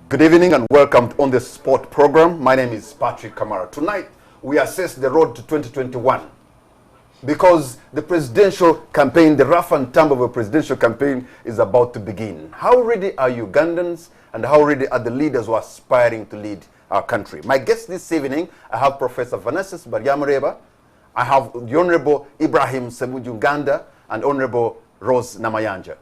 Good evening and welcome on the sport program. My name is Patrick Kamara. Tonight we assess the road to 2021 because the presidential campaign, the rough and tumble of a presidential campaign is about to begin. How ready are Ugandans and how ready are the leaders who are aspiring to lead our country? My guest this evening, I have Professor Vanessa Baryamareba, I have the Honorable Ibrahim Semuju Uganda and Honorable Rose Namayanja.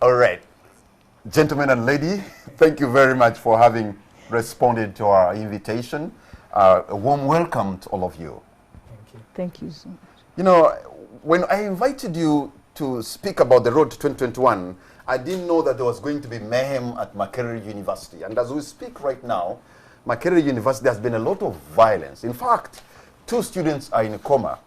All right, gentlemen and lady, thank you very much for having responded to our invitation. A warm welcome to all of you. Thank you. Thank you so much. You know, when I invited you to speak about the road to 2021, I didn't know that there was going to be mayhem at Makerere University. And as we speak right now, Makerere University has been a lot of violence. In fact, 2 students are in a coma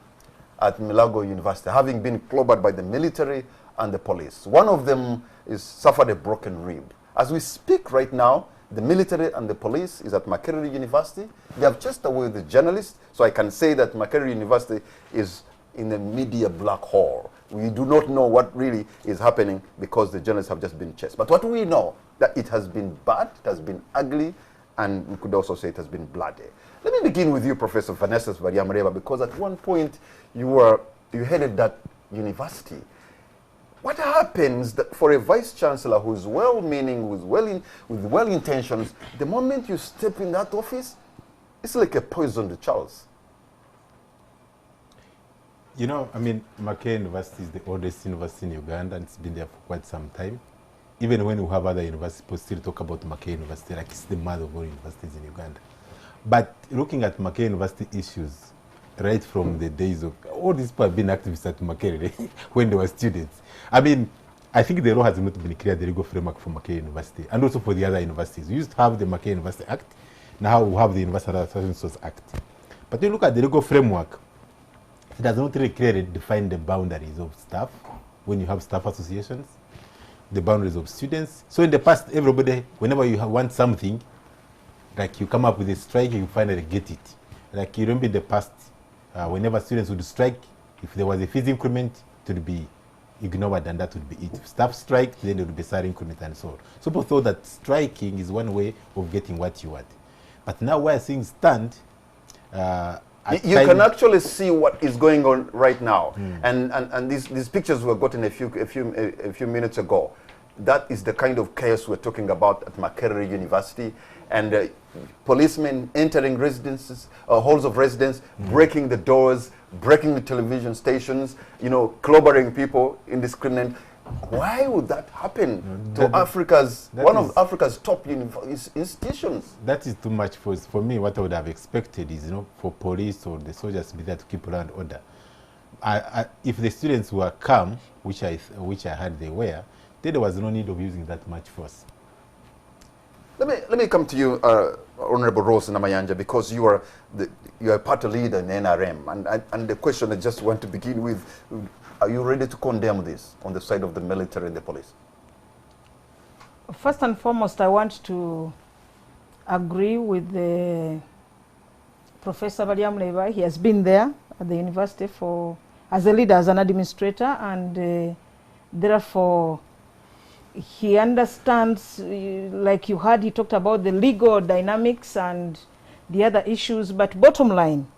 at Milago University, having been clobbered by the military and the police. One of them suffered a broken rib. As we speak right now, the military and the police is at Makerere University. They have chased away the journalists, so I can say that Makerere University is in a media black hole. We do not know what really is happening because the journalists have just been chased. But what we know, that it has been bad, it has been ugly, and we could also say it has been bloody. Let me begin with you, Professor Vanessa Baryamareba, because at one point you headed that university. What happens that for a vice-chancellor who's well-meaning, with well-intentions, the moment you step in that office, it's like a poisoned chalice? You know, I mean, Makerere University is the oldest university in Uganda, and it's been there for quite some time. Even when we have other universities, people still talk about Makerere University like it's the mother of all universities in Uganda. But looking at Makerere University issues, right from the days of, all these people have been activists at Makerere when they were students. I mean, I think the law has not been clear, the legal framework for Makerere University, and also for the other universities. We used to have the Makerere University Act, now we have the University Association Source Act. But when you look at the legal framework, it does not really clearly define the boundaries of staff, when you have staff associations, the boundaries of students. So in the past, everybody, whenever you want something, like you come up with a strike, you finally get it. Like you remember in the past, whenever students would strike, if there was a fees increment, it would be ignored and that would be it. If staff strike, then there would be salary increment and so on. So people thought that striking is one way of getting what you want. But now where things stand, you can actually see what is going on right now. And these pictures were gotten a few minutes ago. That is the kind of chaos we're talking about at Makerere University. And policemen entering residences, halls of residence, breaking the doors, breaking the television stations, you know, clobbering people indiscriminately. Why would that happen to one of Africa's top institutions? That is too much for me. What I would have expected is, you know, for police or the soldiers to be there to keep law and order. If the students were calm, which I heard they were, then there was no need of using that much force. Let me come to you, Honorable Rose Namayanja, because you are a party leader in NRM, and the question I just want to begin with: are you ready to condemn this on the side of the military and the police? First and foremost, I want to agree with the Professor Baryamareba. He has been there at the university as a leader, as an administrator, and therefore he understands, like you heard, he talked about the legal dynamics and the other issues, but bottom line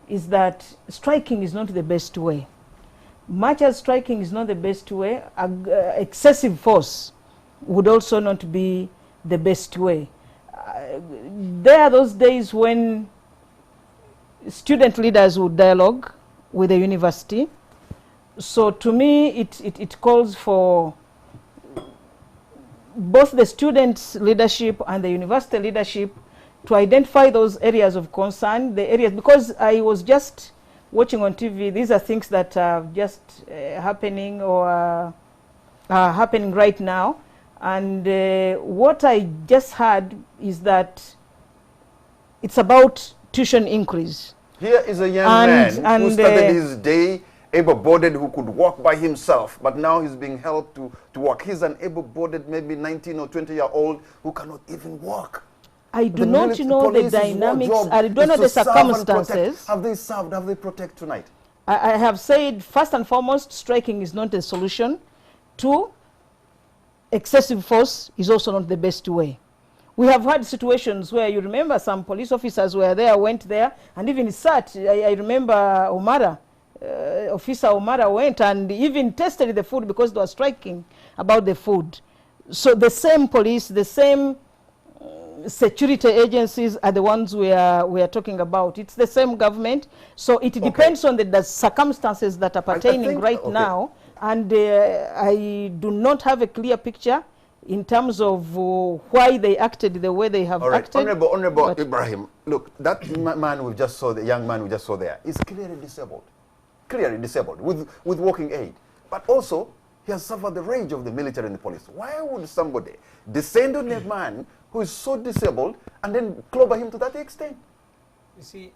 is that striking is not the best way. Much as striking is not the best way, excessive force would also not be the best way. There are those days when student leaders would dialogue with the university. So to me, it calls for both the students' leadership and the university leadership to identify those areas of concern, because I was just watching on TV, these are things that are just happening or are happening right now. And what I just heard is that it's about tuition increase. Here is a young man who started his day able-bodied, who could walk by himself, but now he's being helped to walk. He's an able-bodied, maybe 19 or 20-year-old who cannot even walk. I do not know the dynamics. I don't know the circumstances. Have they served? Have they protected tonight? I have said, first and foremost, striking is not a solution. Two, excessive force is also not the best way. We have had situations where you remember some police officers were there, went there, and even sat. I remember Omara, Officer Omara went and even tested the food because they were striking about the food. So the same police, the same security agencies are the ones we are talking about. It's the same government. So it depends on the circumstances that are pertaining now. And I do not have a clear picture in terms of why they acted the way they have acted. Honorable Ibrahim, look, that man we just saw, the young man we just saw there, is clearly disabled with walking aid. But also, he has suffered the rage of the military and the police. Why would somebody descend on a man who is so disabled and then clobber him to that extent? You see,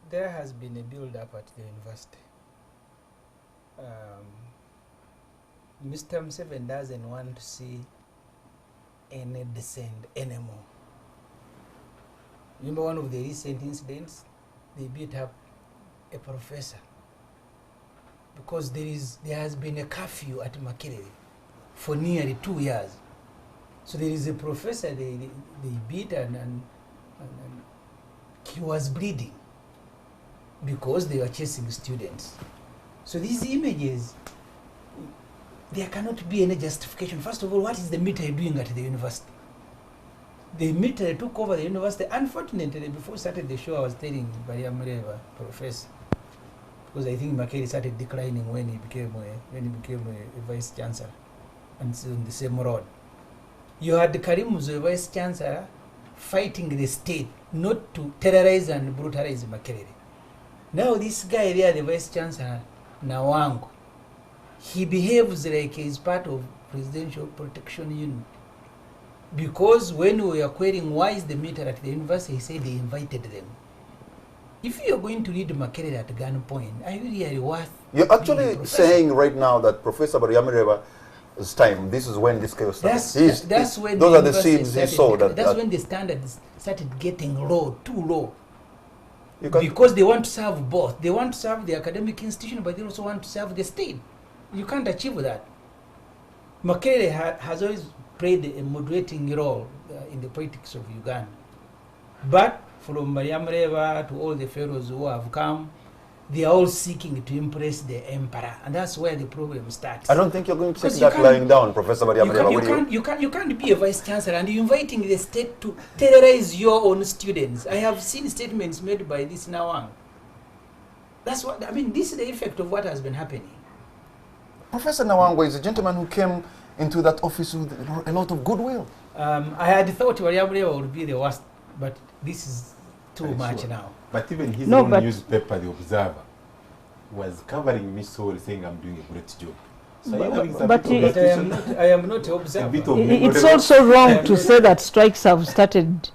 there has been a build-up at the university. Mr. Museveni doesn't want to see any dissent anymore. Remember one of the recent incidents? They beat up a professor because there has been a curfew at Makerere for nearly 2 years. So there is a professor they beat and he was bleeding because they were chasing students. So these images, there cannot be any justification. First of all, what is the military doing at the university? The military took over the university. Unfortunately, before we started the show, I was telling Makerere, professor, because I think Makerere started declining when he became a vice chancellor, and it's on the same road. You had Karim as a vice chancellor fighting the state not to terrorize and brutalize Makerere. Now this guy there, the vice chancellor, Nawango, he behaves like he's part of presidential protection unit. Because when we were querying why is the military at the university, he said they invited them. If you are going to lead Makerere at gunpoint, are you really worth? You're actually saying right now that Professor Baryamurewa's time, this is when this chaos started. That's when those are the seeds he sowed. That's when the standards started getting low, too low. Because they want to serve both. They want to serve the academic institution, but they also want to serve the state. You can't achieve that. Makerere has always played a moderating role in the politics of Uganda. But from Baryamurewa to all the pharaohs who have come, they are all seeking to impress the emperor, and that's where the problem starts. I don't think you're going to take that lying down, Professor Baryamurewa. You can't be a vice chancellor and you're inviting the state to terrorize your own students. I have seen statements made by this Nawang. That's what I mean. This is the effect of what has been happening. Professor Nawango is a gentleman who came into that office with a lot of goodwill. I had thought Baryamurewa would be the worst, but this is too much now. But even his own newspaper, The Observer, was covering me so saying I'm doing a great job. So I am not an observer. It's also wrong to say that strikes have started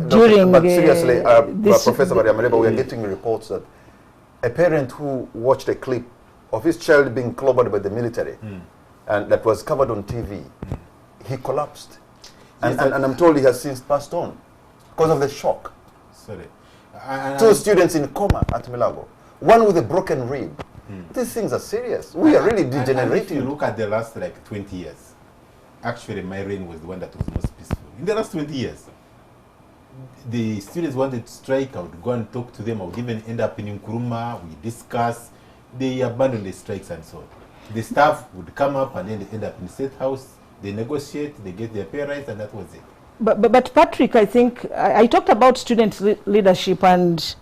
during. But seriously, Professor Baryamurewa, we are getting reports that a parent who watched a clip of his child being clobbered by the military, and that was covered on TV, he collapsed. And I'm told he has since passed on because of the shock. Sorry. 2 students in coma at Milago, one with a broken rib. These things are serious. We are really degenerating. If you look at the last 20 years, actually my reign was the one that was most peaceful. In the last 20 years, the students wanted to strike. I would go and talk to them. I would even end up in Nkuruma. We discuss. They abandoned the strikes and so on. The staff would come up and then they end up in the State House. They negotiate. They get their pay rise, and that was it. But Patrick, I think I talked about student leadership, and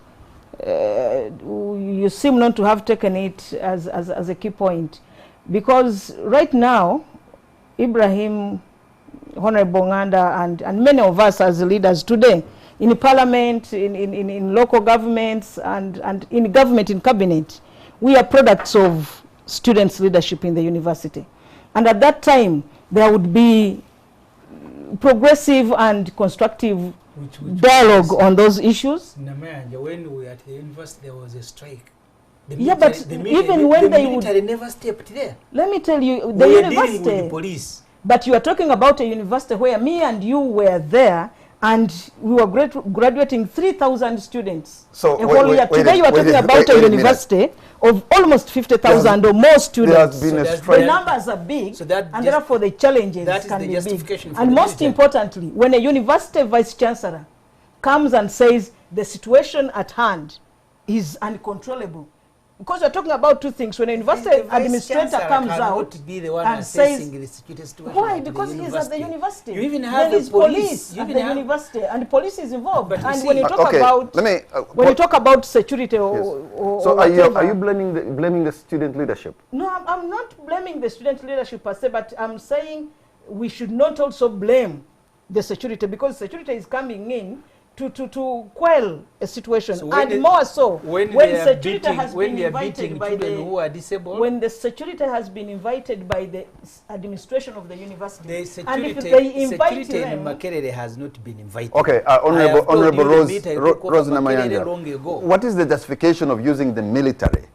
you seem not to have taken it as a key point, because right now, Ibrahim, Honorable Nganda, and many of us as leaders today in parliament, in local governments, and in government, in cabinet, we are products of students' leadership in the university. And at that time, there would be progressive and constructive dialogue on those issues. Namanja, when we were at the university, there was a strike. But even when they would... The military never stepped there. Let me tell you, the university... Dealing with the police. But you are talking about a university where me and you were there, And we were graduating 3,000 students So, a whole year. Today you are talking about a university of almost 50,000 or more students. There has been a The strike. numbers are big, So that and therefore the challenges that is can the be justification big. for And the most military. importantly, when a university vice chancellor comes and says the situation at hand is uncontrollable, because we're talking about two things. When a university The vice administrator chancellor comes cannot out be the one and assessing says, the security situation why? at the Because he's at the university. You even There have is a police. You at even the have university, and the police is involved. But you And see- when you talk Okay, about let me, when you talk about security or, Yes. or So whatever, are you blaming the student leadership? no, I'm not blaming the student leadership per se, but I'm saying we should not also blame the security, because security is coming in to quell a situation, So when and the- more so when they are security beating- has when been they are invited beating by children the who are disabled. when the security has been invited by the administration of the university, The and security, if they invite security them, in Makerere has not been invited. Okay, I have told Honorable you the Rose, meet I took over Rose Makerere long Namayanja, ago. what is the justification of using the military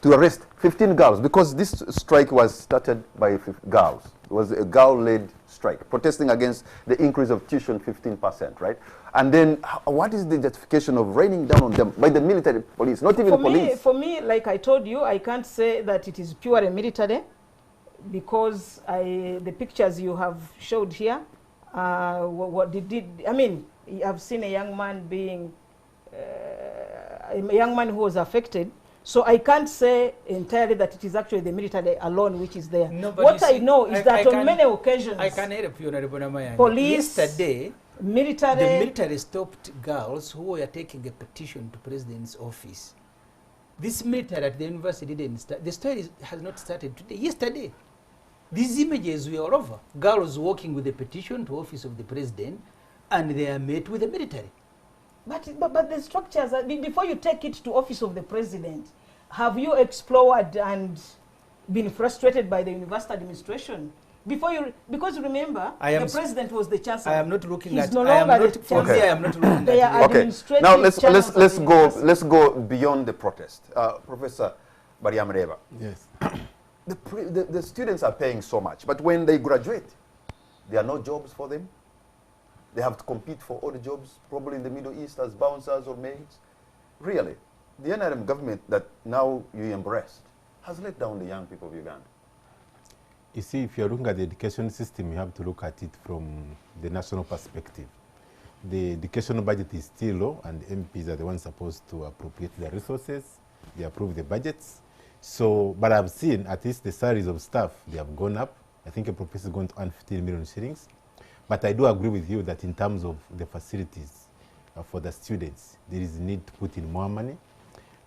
to arrest 15 girls? Because this strike was started by girls. It was a girl-led strike, protesting against the increase of tuition 15%, right? And then what is the justification of raining down on them by the military police, not even police? For me, like I told you, I can't say that it is purely military, because the pictures you have showed here, what they did, I mean, I've seen a young man being, a young man who was affected. So I can't say entirely that it is actually the military alone which is there. No, but What you I see, know is that on many occasions, I can help you, Honorable Namayanja. Police, Yesterday, military, the military stopped girls who were taking a petition to president's office. This military at the university didn't start. The story has not started today. Yesterday, these images were all over. Girls walking with a petition to office of the president, and they are met with the military. But the structures, before you take it to office of the president, have you explored and been frustrated by the university administration? Because remember, the president was the chancellor. I am not looking He's at. no I am longer not. the For me, chancellor. I am not looking They at. are it. Okay, administrative now let's channels of the let's go beyond the protest. Professor Bariamreba, Yes. the students are paying so much, but when they graduate, there are no jobs for them. They have to compete for all the jobs, probably in the Middle East as bouncers or maids. Really, the NRM government that now you embraced has let down the young people of Uganda. You see, if you're looking at the education system, you have to look at it from the national perspective. The educational budget is still low, and MPs are the ones supposed to appropriate their resources. They approve the budgets. So, but I've seen at least the salaries of staff, they have gone up. I think a professor is going to earn 15 million shillings. But I do agree with you that in terms of the facilities for the students, there is a need to put in more money.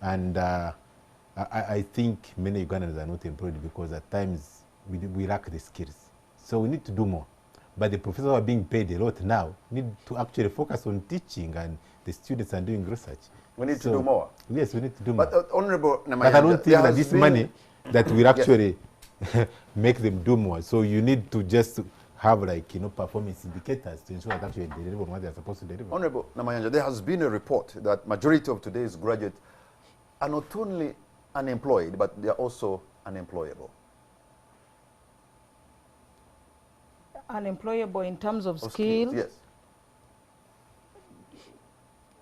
And I think many Ugandans are not employed because at times we lack the skills. So we need to do more. But the professors are being paid a lot now, need to actually focus on teaching, and the students are doing research. We need to do more. Yes, we need to do more. But Honorable Namayanja, But I don't think there that has this been- money that will actually make them do more. So you need to just have, like, performance indicators to ensure that actually they deliver what they're supposed to deliver. Honorable Namayanja, there has been a report that majority of today's graduates are not only unemployed, but they are also unemployable. unemployable in terms of Of skills. Yes.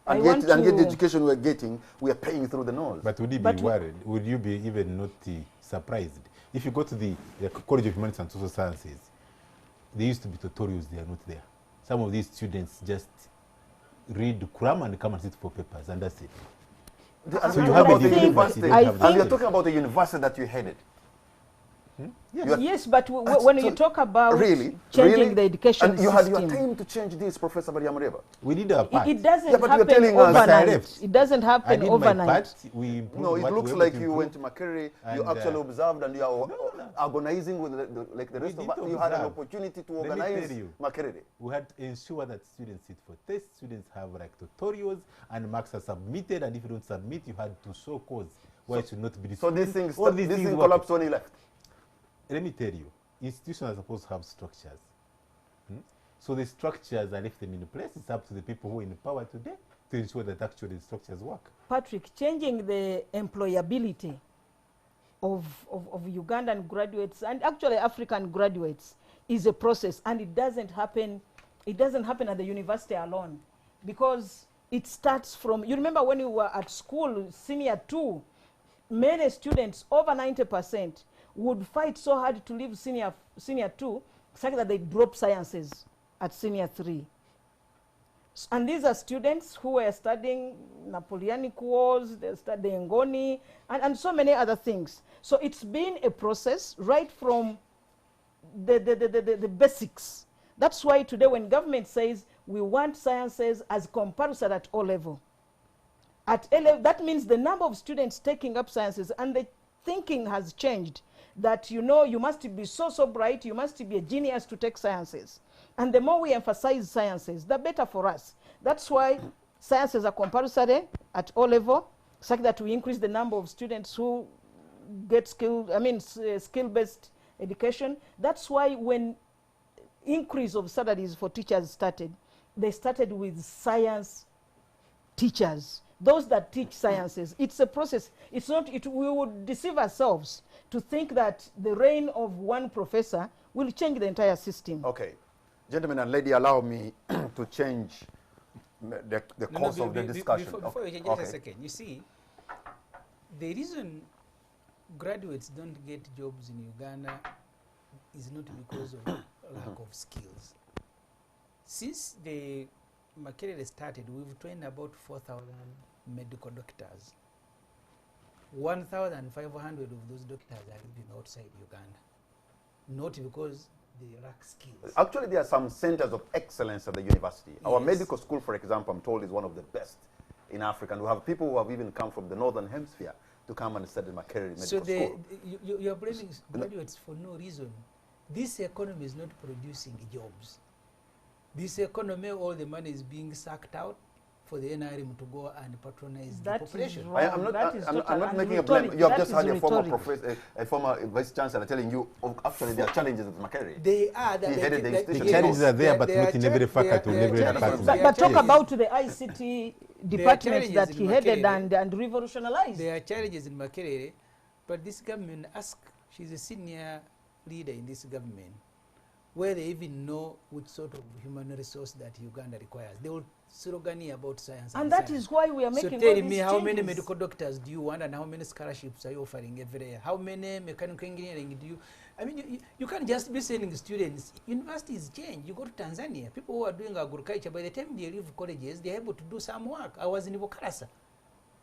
I And want yet the to- education we're getting, we are paying through the nose. But would you be But worried? Would you be even not surprised? If you go to the College of Humanities and Social Sciences, there used to be tutorials, they are not there. Some of these students just read Quran and come and sit for papers, and that's it. And So we're you talking have a about the degree, university, but you don't have and you're skills. talking about the university that you headed. Yes. You are- Yes, but That's when so- you talk about really, changing really? the education And you had your system, time to change this, Professor Bariamreba. We did our part. it doesn't Yeah, but you're happen telling us- But I overnight. left. It doesn't I happen did my overnight. part. We improved No, it what looks we like were you able went to to Makerere, you And, actually observed, and you are no. organizing with like the rest We of us. did You had an observe. opportunity to Let me organize tell you. Makerere. We had to ensure that students sit for tests, students have like tutorials, and marks are submitted, and if you don't submit, you had to show cause why it should not be So displayed. these things, All these this things thing work. collapsed when he left. Let me tell you, institutions are supposed to have structures. So the structures are left them in place. It's up to the people who are in power today to ensure that actually the structures work. Patrick, changing the employability of Ugandan graduates and actually African graduates is a process, and it doesn't happen it doesn't happen at the university alone, because it starts from, you remember when you were at school, senior 2, many students, over 90%, would fight so hard to leave senior 2, such that they drop sciences at senior 3. And these are students who were studying Napoleonic Wars, they're studying Ngoni, and so many other things. So it's been a process right from the basics. That's why today when government says we want sciences as compulsory at O level, that means the number of students taking up sciences, and the thinking has changed, that you must be so bright, you must be a genius to take sciences. And the more we emphasize sciences, the better for us. That's why sciences are compulsory at O level, such that we increase the number of students who get skill-based education. That's why when increase of salaries for teachers started, they started with science teachers, those that teach sciences. It's a process. It's not, we would deceive ourselves to think that the reign of one professor will change the entire system. Okay. Gentlemen and lady, allow me to change the course of the discussion. Before you change, just a second. You see, the reason graduates don't get jobs in Uganda is not because of lack of skills. Since the Makerere started, we've trained about 4,000 medical doctors. 1,500 of those doctors are living outside Uganda, not because they lack skills. Actually, there are some centers of excellence at the university. Yes. Our medical school, for example, I'm told is one of the best in Africa. And we have people who have even come from the northern hemisphere to come and study Makerere Medical School. So you're blaming graduates for no reason. This economy is not producing jobs. This economy, all the money is being sucked out for the NRM to go and patronize the population. I'm not making a blame. You have just had a former professor, a former vice chancellor telling you, actually there are challenges at Makerere. They are. He headed the institution. The challenges are there, but not in every faculty, in every department. But talk about the ICT department that he headed and revolutionized. There are challenges in Makerere, but this government she's a senior leader in this government, where they even know which sort of human resource that Uganda requires. They will slogan about science. And that is why we are making So all tell me, these how many changes. medical doctors do you want, and how many scholarships are you offering every year? How many mechanical engineering do you... I mean, you can't just be sending students. Universities change. You go to Tanzania, people who are doing agriculture, by the time they leave colleges, they're able to do some work. I was in Bukarasa.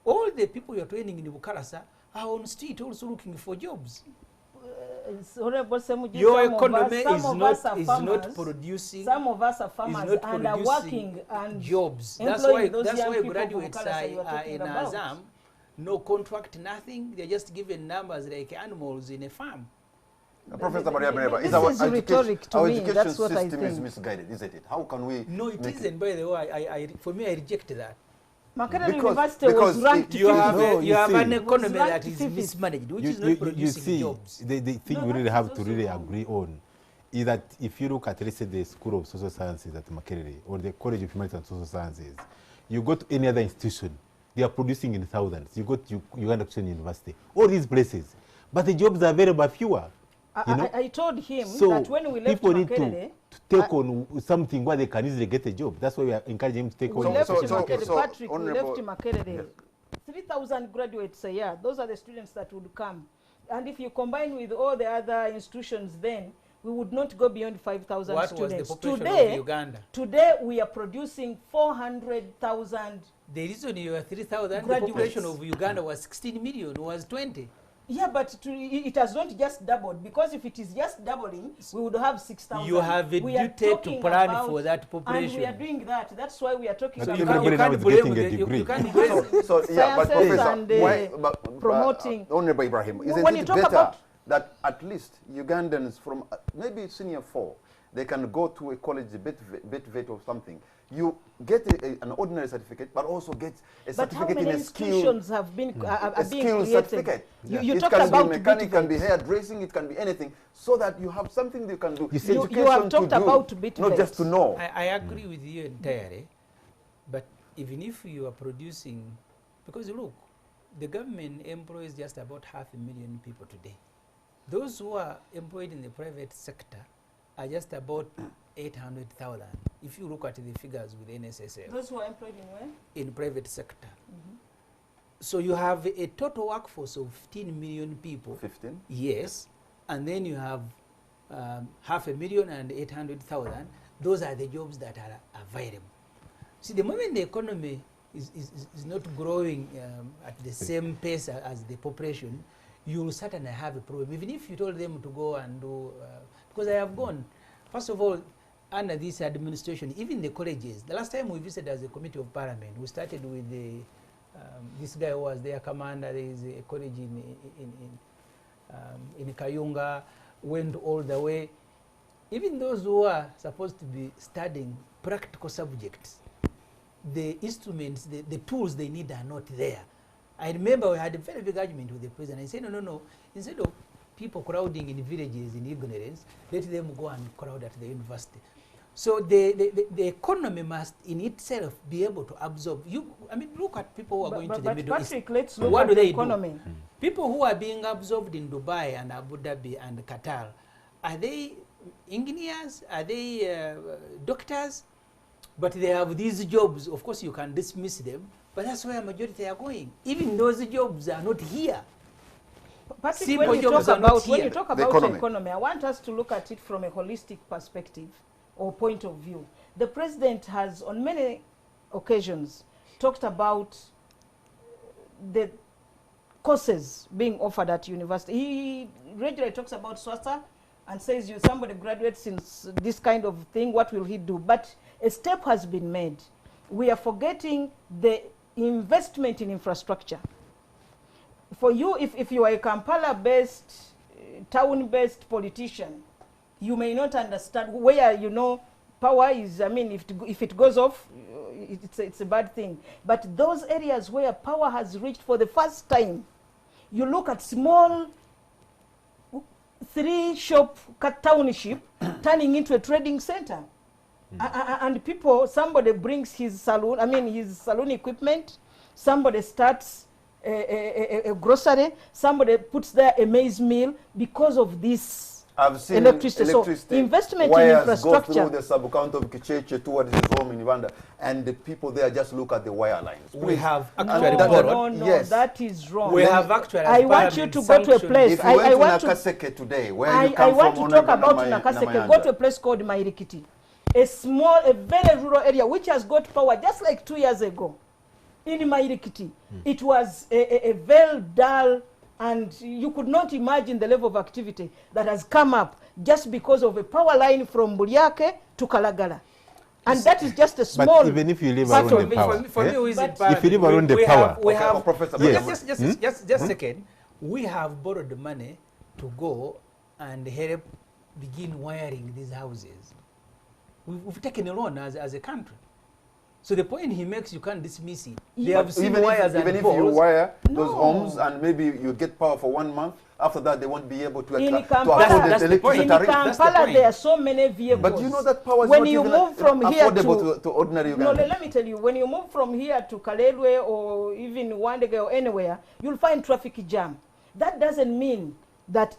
All the people you're training in Bukarasa are on street also looking for jobs. Your economy is not producing. Some of us are farmers and are working and jobs. That's why graduates are in Azam, no contract, nothing. They're just given numbers like animals in a farm. Professor Maria Mereba, This is rhetoric to me. Education That's what I system think. is misguided, isn't it? How can we? No, it isn't. By the way, for me, I reject that. Makerere Because University was ranked You have, No, you have see, an economy was that ranked is fifth. mismanaged, which is you not producing see, jobs. the thing No, we really that have is to also really wrong. agree on is that if you look at, let's say, the School of Social Sciences at Makerere or the College of Humanities and Social Sciences, you go to any other institution, they are producing in thousands. You go to Uganda Christian University, all these places, but the jobs are very fewer. I told him So that when we left people need Makerere, to take on something where they can easily get a job. That's why we are encouraging him to take we on. left the Makerere, Patrick, we Honorable- left Makerere. 3,000 graduates a year. Those are the students that would come. And if you combine with all the other institutions, then we would not go beyond 5,000 What students. was the population of Uganda? Today we are producing 400,000. The reason you are 3,000, the Graduates. population of Uganda was 16 million, was 20. Yeah, but it has not just doubled, because if it is just doubling, we would have 6,000. You have a We are duty to talking plan about- for that And population. we are doing that. That's why we are talking But about everybody now is getting a degree. You can't So, yeah, but Sciences Professor, and, promoting. Honorable Ibrahim, isn't When you it talk better about- that at least Ugandans from maybe senior 4, they can go to a college, a bit vet or something. You get an ordinary certificate, but also get a But how certificate many in a skill, institutions have been are a being skill created? certificate. You It talked can about be mechanic, can be BitVet. hairdressing, it can be anything, so that you have something you can do. You see, You Education have to talked do, about BitVet. not just to know. I agree with you entirely, but even if you are producing, because look, the government employs just about 500,000 people today. Those who are employed in the private sector are just about 800,000. If you look at the figures with NSSF. Those who are employed in where? In private sector. So you have a total workforce of 15 million people. 15? Yes. And then you have 500,000 and 800,000. Those are the jobs that are available. See, the moment the economy is not growing at the same pace as the population, you will certainly have a problem. Even if you told them to go and do, because I have gone, first of all, under this administration, even the colleges, the last time we visited as a committee of parliament, we started with the, this guy who was their commander. There is a college in Kayunga, went all the way. Even those who are supposed to be studying practical subjects, the instruments, the tools they need are not there. I remember we had a very big argument with the president. I said, no, instead of people crowding in villages in ignorance, let them go and crowd at the university. So the economy must in itself be able to absorb. I mean, look at people who are going to the Middle East. Patrick, let's look What at do the they economy. do? People who are being absorbed in Dubai and Abu Dhabi and Qatar, are they engineers? Are they doctors? But they have these jobs. Of course, you can dismiss them, but that's where majority are going. Even those jobs are not here. Patrick, when you talk about the economy, I want us to look at it from a holistic perspective or point of view. The president has, on many occasions, talked about the courses being offered at university. He regularly talks about SWASA and says, somebody graduates in this kind of thing, what will he do? But a step has been made. We are forgetting the investment in infrastructure. For you, if you are a Kampala-based, town-based politician, you may not understand where, power is. I mean, if it goes off, it's a bad thing. But those areas where power has reached for the first time, you look at small 3-shop township turning into a trading center. And somebody brings his salon equipment, somebody starts a grocery, somebody puts there a maize mill because of this. I've seen electricity. So investment in infrastructure. Go through the sub-account of Kicheche towards his home in Uganda, and the people there just look at the wire lines. We have actually borrowed. No, yes. that is wrong. We have actually. I want you to go to a place. If you went to Nakaseke today, where you come from, I want to talk about Nakaseke. Go to a place called Mairikiti, a very rural area which has got power just like 2 years ago. In Mairikiti, it was a very dull, and you could not imagine the level of activity that has come up just because of a power line from Buliake to Kalagala. And that is just a small. But even if you live around the power, for me, if you live around the power, we have Professor. Yes. just a second. We have borrowed the money to go and help begin wiring these houses. We've taken a loan as a country. So the point he makes, you can't dismiss it. They have seen wires and even if you wire those homes and maybe you get power for 1 month, after that they won't be able to afford the electricity tariff. In Kampala, there are so many vehicles. But you know that power is when not you even move from here to ordinary Uganda. No, let me tell you, when you move from here to Kalelwe or even Wandege or anywhere, you'll find traffic jam. That doesn't mean that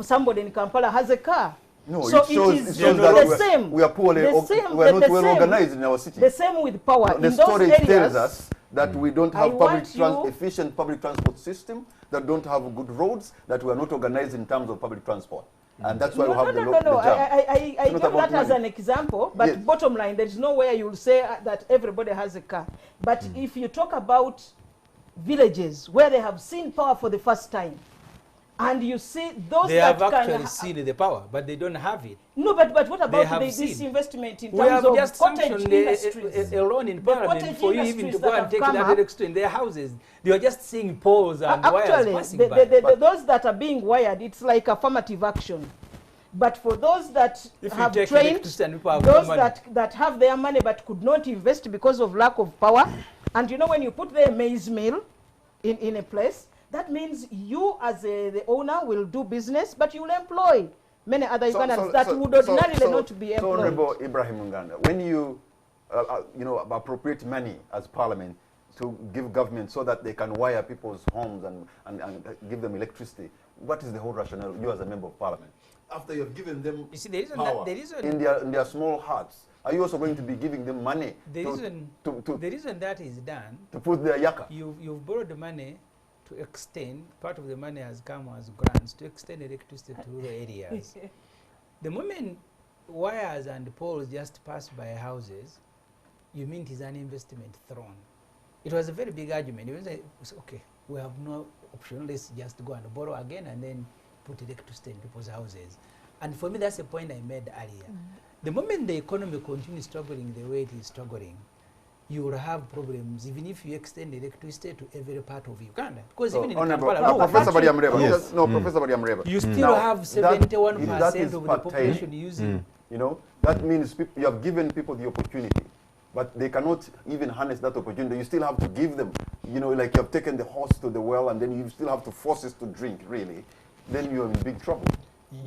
somebody in Kampala has a car. No, so it shows that the same. We are poorly, we are not well organized in our city. The same with power. The story tells us that we don't have efficient public transport system, that don't have good roads, that we are not organized in terms of public transport. And that's why we have the jam. I give that as an example, but yes. Bottom line, there is nowhere you'll say that everybody has a car. But if you talk about villages where they have seen power for the first time, and you see those they that have actually seen the power, but they don't have it. No, but what about this investment in terms of just cottage industries? A loan in parliament for you even to go and take that electricity in their houses. They are just seeing poles and wires passing by. Those that are being wired, it's like affirmative action. But for those that have trained, those that have their money but could not invest because of lack of power, and when you put their maize mill in a place, that means you as the owner will do business, but you will employ many other Ugandans that would ordinarily not be employed. So Honorable Ibrahim Uganda, when you appropriate money as parliament to give government so that they can wire people's homes and give them electricity, what is the whole rationale, you as a member of parliament? after you have given them You see, the reason power that, the reason, in their small hearts, are you also going to be giving them money the reason, to the reason that is done, to put their yaka? you've borrowed the money to extend, part of the money has come as grants to extend electricity to rural areas. The moment wires and poles just pass by houses, you mean it is an investment thrown. It was a very big argument. It was like, okay, we have no option, let's just go and borrow again and then put electricity in people's houses. And for me, that's the point I made earlier. The moment the economy continues struggling the way it is struggling, you will have problems even if you extend electricity to every part of Uganda. Because even in Kampala, Professor Bariamreba, Yes. Professor Bariamreba. you still Now, have that 71% is of the part-time. population using. You know, that means you have given people the opportunity, but they cannot even harness that opportunity. You still have to give them, you know, like you have taken the horse to the well and then you still have to force it to drink, really. Then you're in big trouble.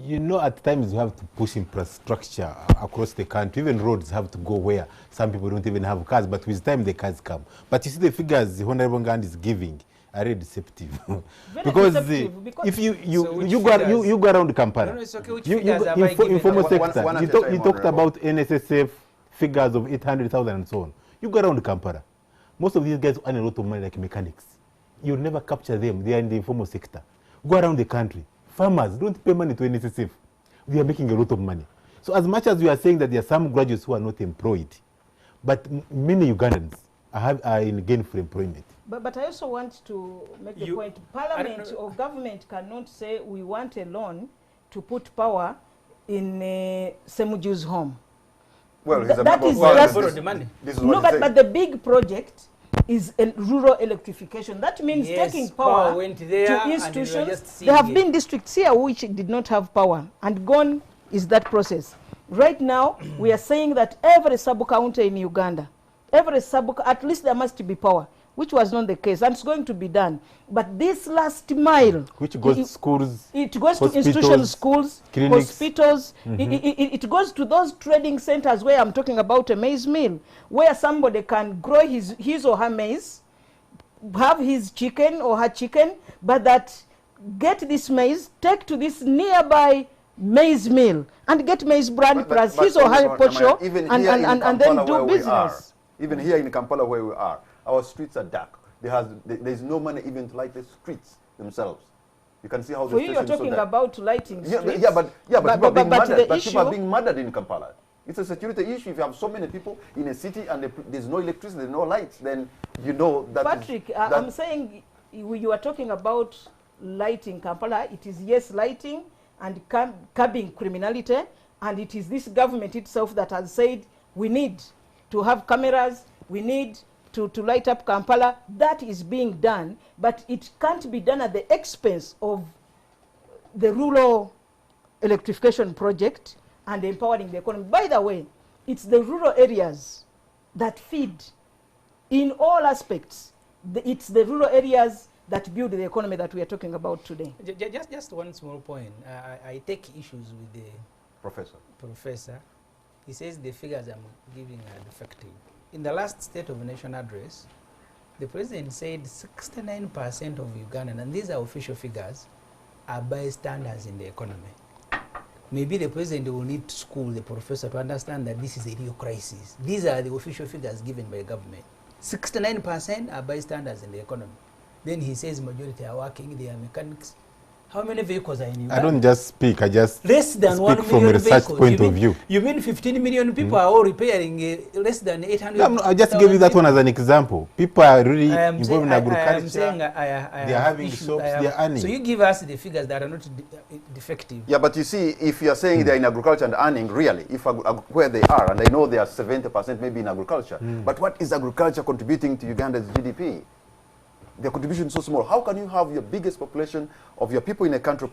You know, at times you have to push infrastructure across the country. Even roads have to go where some people don't even have cars, but with time the cars come. But you see the figures the Honorable Gandhi is giving are very deceptive. because if you go around Kampala, No, no, it's okay. Which you figures have I given? informal One sector, at you a talk, time, you talked Honorable. about NSSF figures of 800,000 and so on. You go around Kampala, most of these guys earn a lot of money like mechanics. You'll never capture them. They are in the informal sector. Go around the country. Farmers don't pay money to NSSF. They are making a lot of money. So as much as we are saying that there are some graduates who are not employed, but many Ugandans are in gainful employment. But I also want to make the point, Parliament or government cannot say we want a loan to put power in Semuju's home. Well, he's a That member of is Parliament. just- Borrow the money. This is No, what he's but the big project is rural electrification. That means Yes, taking power power went there to and we were institutions. just There have seeing it. been districts here which did not have power, and gone is that process. Right now, we are saying that every sub-county in Uganda, at least there must be power, which was not the case, and it's going to be done. But this last mile, Which goes to schools, it goes to hospitals, institutions, schools, clinics. hospitals. It goes to those trading centers where I'm talking about a maize mill, where somebody can grow his or her maize, have his chicken or her chicken, but that get this maize, take to this nearby maize mill and get maize bran plus his or her pocho and then do business. Even here in Kampala where we are, our streets are dark. There's no money even to light the streets themselves. You can see how For the you, you're stations talking so dark. about lighting streets. But people are being murdered. the People are issue, being murdered in Kampala. It's a security issue. If you have so many people in a city and there's no electricity, there's no lights, then you know that. Patrick, I'm saying you are talking about lighting Kampala. It is yes, lighting and curbing criminality, and it is this government itself that has said we need to have cameras, we need to light up Kampala. That is being done, but it can't be done at the expense of the rural electrification project and empowering the economy. By the way, it's the rural areas that feed in all aspects. It's the rural areas that build the economy that we are talking about today. Just one small point. I take issues with the professor. He says the figures I'm giving are defective. In the last State of the Nation address, the president said 69% of Ugandan, and these are official figures, are bystanders in the economy. Maybe the president will need to school the professor to understand that this is a real crisis. These are the official figures given by government. 69% are bystanders in the economy. Then he says majority are working, they are mechanics. How many vehicles are in Uganda? I don't just speak, I just less than speak 1 from a million research vehicles. point of view. You mean 15 million people are all repairing less than 800? No, I just gave you that one as an example. People are really involved in I agriculture. am saying they are having shops, they are earning. So you give us the figures that are not defective. Yeah, but you see, if you are saying they're in agriculture and earning, really, if where they are, and I know they are 70% maybe in agriculture, but what is agriculture contributing to Uganda's GDP? Their contribution is so small. How can you have your biggest population of your people in a country,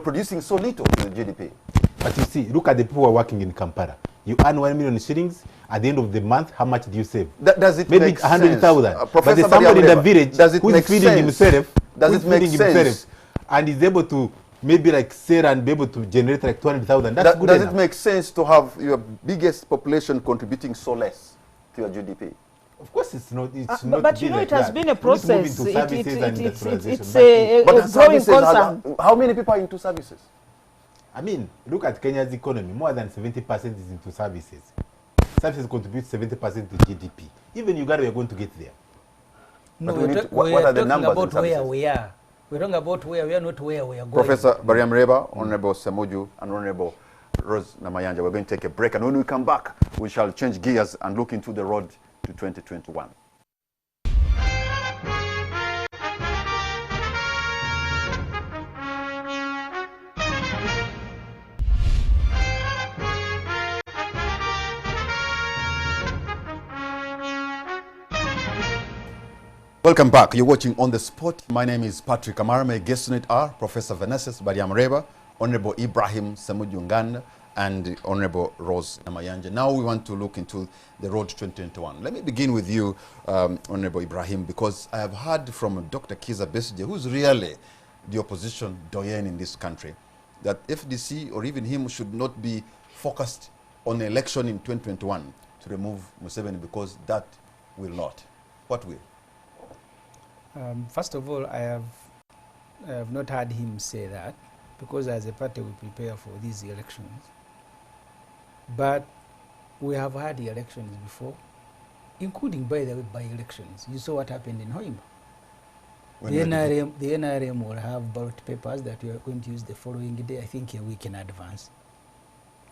producing so little to the GDP? But you see, look at the people who are working in Kampala. You earn 1 million shillings. At the end of the month, how much do you save? Does it Maybe make 100,000. sense? But there's somebody in the village who is feeding himself. Does it make sense? And is able to maybe like sell and be able to generate like 200,000. That's good Does enough. it make sense to have your biggest population contributing so less to your GDP? Of course, it's not. It's but not you know, like it has that. been a We need to move process. into services and It's industrialization. a growing services concern. how many people are into services? I mean, look at Kenya's economy. More than 70% is into services. Services contribute 70% to GDP. Even Uganda, we are going to get there. No, But we need to- we're what are the talking numbers about in where services? we are. We're talking about where we are, not where we are going. Professor Bariamreba, Honorable Semuju, and Honorable Rose Namayanja, we're going to take a break. And when we come back, we shall change gears and look into the road to 2021. Welcome back. You're watching On the Spot. My name is Patrick Amara. My guests tonight are Professor Vanessa Bariamreba, Honorable Ibrahim Semuju Uganda, and Honorable Rose Namayanja. Now we want to look into the road to 2021. Let me begin with you, Honorable Ibrahim, because I have heard from Dr. Kizza Besigye, who's really the opposition doyen in this country, that FDC or even him should not be focused on the election in 2021 to remove Museveni, because that will not. What will? First of all, I have not heard him say that, because as a party we prepare for these elections. But we have had the elections before, including, by the way, by-elections. You saw what happened in Hoima. The NRM will have ballot papers that we are going to use the following day, I think a week in advance.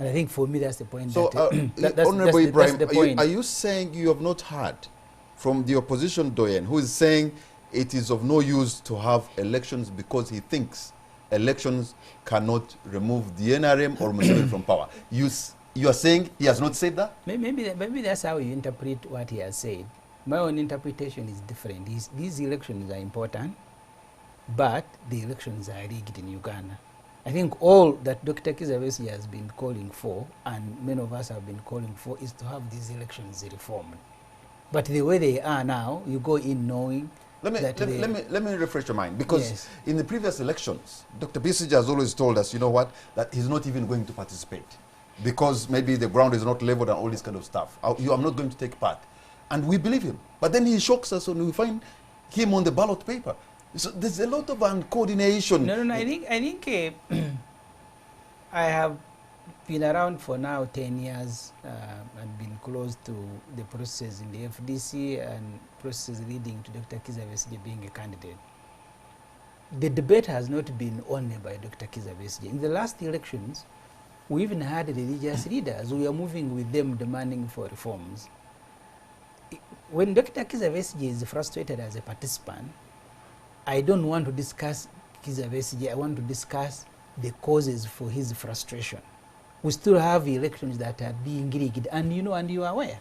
And I think for me that's the point. So, Honorable Ibrahim, are you saying you have not heard from the opposition doyen who is saying it is of no use to have elections because he thinks elections cannot remove the NRM or Museveni from power? You are saying he has not said that? Maybe that's how you interpret what he has said. My own interpretation is different. These elections are important, but the elections are rigged in Uganda. I think all that Dr. Kizza Besigye has been calling for, and many of us have been calling for, is to have these elections reformed. But the way they are now, you go in knowing. Let me refresh your mind, because in the previous elections, Dr. Besigye has always told us, you know what, that he's not even going to participate because maybe the ground is not leveled and all this kind of stuff. I'm not going to take part. And we believe him. But then he shocks us when we find him on the ballot paper. So there's a lot of uncoordination. No, I think I have been around for now 10 years and been close to the process in the FDC and process leading to Dr. Kizza Besigye being a candidate. The debate has not been only by Dr. Kizza Besigye. In the last elections, we even had religious leaders. We are moving with them demanding for reforms. When Dr. Kizza Besigye is frustrated as a participant, I don't want to discuss Kizza Besigye. I want to discuss the causes for his frustration. We still have elections that are being rigged, and you are aware.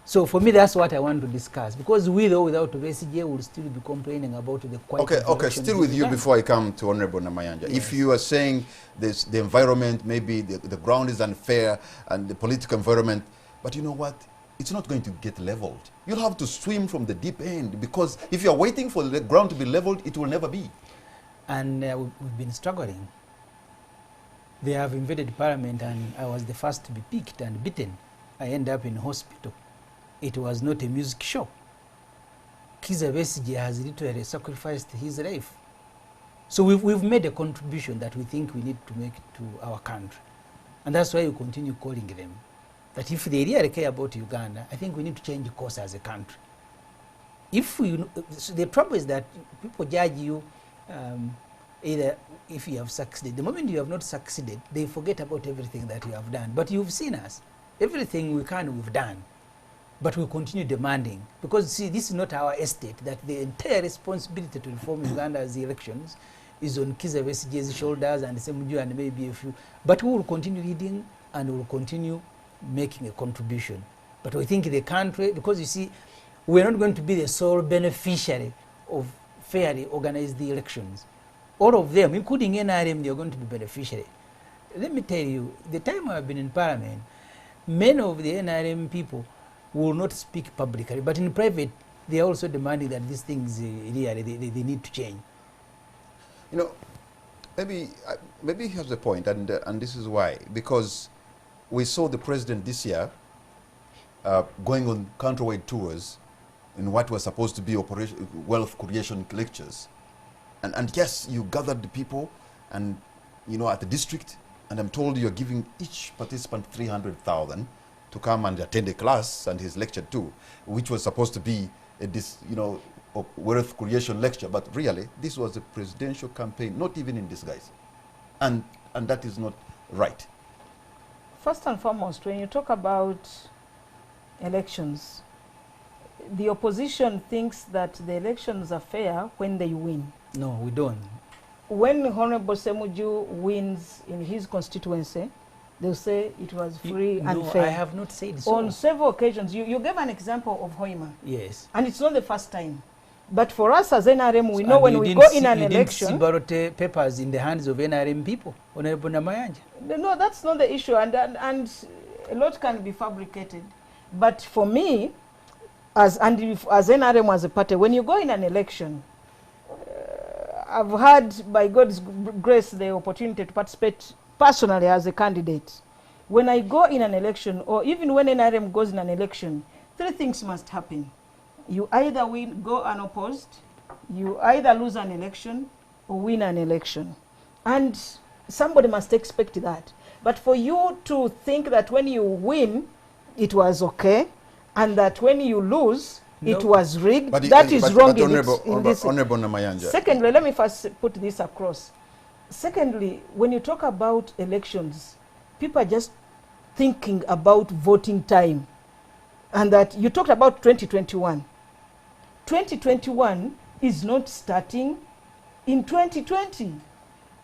So for me, that's what I want to discuss, because with or without Besigye, we'll still be complaining about the quality of Okay, still with you before I come to Honorable Namayanja. Yes. If you are saying this, the environment, maybe the ground is unfair and the political environment, but you know what? It's not going to get leveled. You'll have to swim from the deep end, because if you're waiting for the ground to be leveled, it will never be. And we've been struggling. They have invaded parliament, and I was the first to be picked and beaten. I ended up in hospital. It was not a music show. Kizza Besigye has literally sacrificed his life. So we've made a contribution that we think we need to make to our country. And that's why we continue calling them. That if they really care about Uganda, I think we need to change course as a country. So the trouble is that people judge you either if you have succeeded. The moment you have not succeeded, they forget about everything that you have done. But you've seen us. Everything we can, we've done. But we continue demanding. Because, see, this is not our estate, that the entire responsibility to reform Uganda's elections is on Kizza Besigye's shoulders and Semuju and maybe a few. But we will continue leading and we will continue making a contribution. But we think the country, because you see, we're not going to be the sole beneficiary of fairly organized elections. All of them, including NRM, they're going to be beneficiary. Let me tell you, the time I've been in parliament, many of the NRM people will not speak publicly, but in private, they are also demanding that these things really, they need to change. You know, maybe he has a point, and this is why. Because we saw the president this year going on countrywide tours in what was supposed to be wealth creation lectures. And yes, you gathered the people, and you know, at the district, and I'm told you're giving each participant 300,000 to come and attend a class, and he's lectured too, which was supposed to be a wealth creation lecture, but really this was a presidential campaign, not even in disguise, and that is not right. First and foremost, when you talk about elections, the opposition thinks that the elections are fair when they win. No, we don't. When Honorable Semuju wins in his constituency, they'll say it was free and fair. No, I have not said so. On several occasions, you gave an example of Hoima. Yes. And it's not the first time. But for us as NRM, we know when we go in an election... You didn't see ballot papers in the hands of NRM people, Honorable Namayanja. No, that's not the issue, and a lot can be fabricated. But for me, as NRM as a party, when you go in an election, I've had, by God's grace, the opportunity to participate personally as a candidate. When I go in an election, or even when NRM goes in an election, three things must happen. You either go unopposed, you either lose an election, or win an election. And somebody must expect that. But for you to think that when you win, it was okay, and that when you lose, it was rigged, that is wrong in this. Honorable Namayanja. Secondly, let me first put this across. Secondly, when you talk about elections, people are just thinking about voting time. And that you talked about 2021. 2021 is not starting in 2020.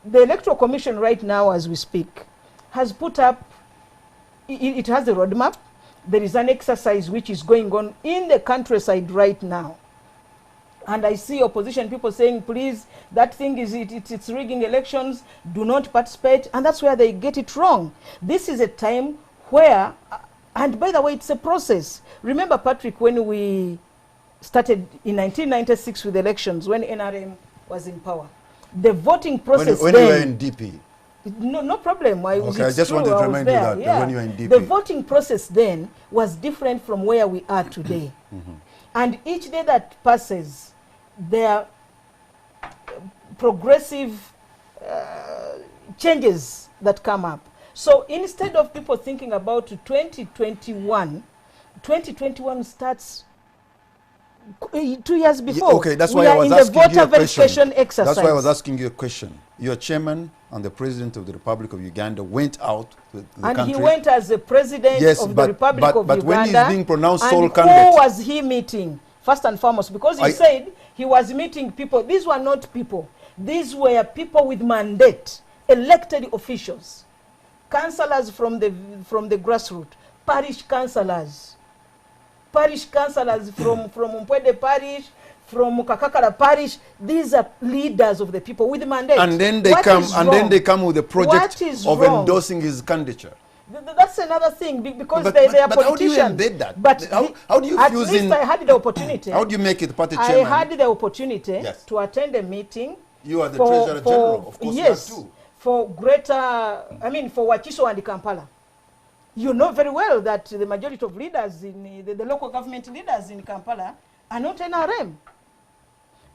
The Electoral Commission right now, as we speak, has put up, it has a roadmap. There is an exercise which is going on in the countryside right now. And I see opposition people saying, please, that thing is, it's rigging elections, do not participate. And that's where they get it wrong. This is a time where, and by the way, it's a process. Remember, Patrick, when we started in 1996 with elections, when NRM was in power, the voting process when you were in DP. No problem. I just wanted to remind you that when you were in DP. The voting process then was different from where we are today. And each day that passes, there are progressive changes that come up. So instead of people thinking about 2021, 2021 starts 2 years before. Okay, that's why I was asking you a question. That's why I was asking you a question. Your chairman and the president of the Republic of Uganda went out to the country. And he went as the president of the Republic of Uganda. But when he's being pronounced sole candidate. Who was he meeting? First and foremost, because he said he was meeting people. These were not people. These were people with mandate, elected officials, councillors from the grassroots, parish councillors from Mpwede parish, from Kakakara parish. These are leaders of the people with mandate. And then they come with a project of endorsing his candidature. That's another thing, because they are politicians. But how do you embed that? But how do you at least I had the opportunity. How do you make it party chairman? I had the opportunity to attend a meeting. You are the Treasurer General, of course. Yes, too. for Wakiso and Kampala. You know very well that the majority of leaders, in the local government leaders in Kampala, are not NRM.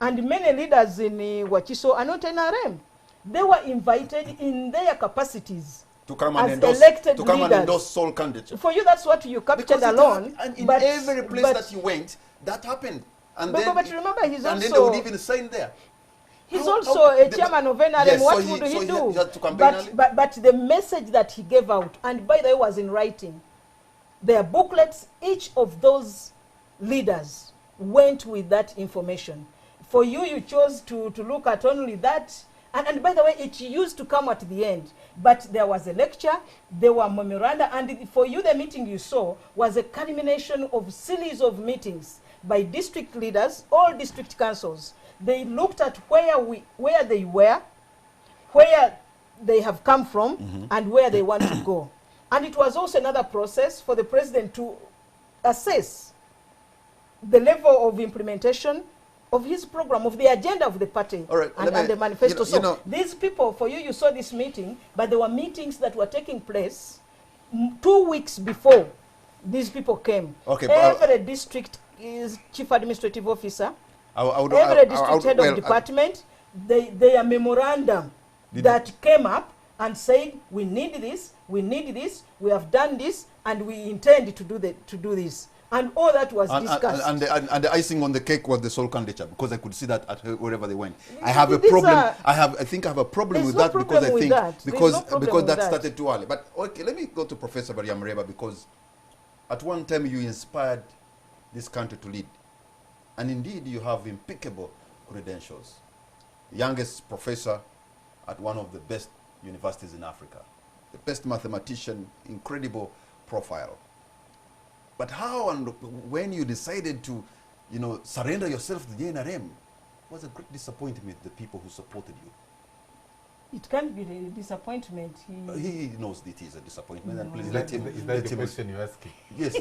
And many leaders in Wakiso are not NRM. They were invited in their capacities to come and endorse sole candidature. For you, that's what you captured alone. And in every place that you went, that happened. And then remember, he's and then they would even sign there. He's also a chairman of NRM. Yes, what would he do? He had to campaign but the message that he gave out, and by the way, was in writing. Their booklets, each of those leaders went with that information. For you, you chose to look at only that. And by the way, it used to come at the end. But there was a lecture, there were memoranda, and for you, the meeting you saw was a culmination of series of meetings by district leaders, all district councils. They looked at where they were, where they have come from, and where they want to go. And it was also another process for the president to assess the level of implementation of his program, of the agenda of the party, and the manifesto. These people, for you, you saw this meeting, but there were meetings that were taking place 2 weeks before these people came. Every district is chief administrative officer, every district head of department, their memorandum that came up and said, we need this, we have done this, and we intend to do this. And all that was discussed. And the icing on the cake was the soul candidature, because I could see that at wherever they went. I These have a problem. are- I think I have a problem There's with no that, because problem I with think that. There's because no problem because with that that. started too early. But okay, let me go to Professor Makerere, because at one time you inspired this country to lead, and indeed you have impeccable credentials. Youngest professor at one of the best universities in Africa, the best mathematician, incredible profile. But how and when you decided to, surrender yourself to the NRM, was a great disappointment to the people who supported you. It can't be a disappointment. He knows it is a disappointment, and please Is let that, him. is let that the him question you're asking? Yes.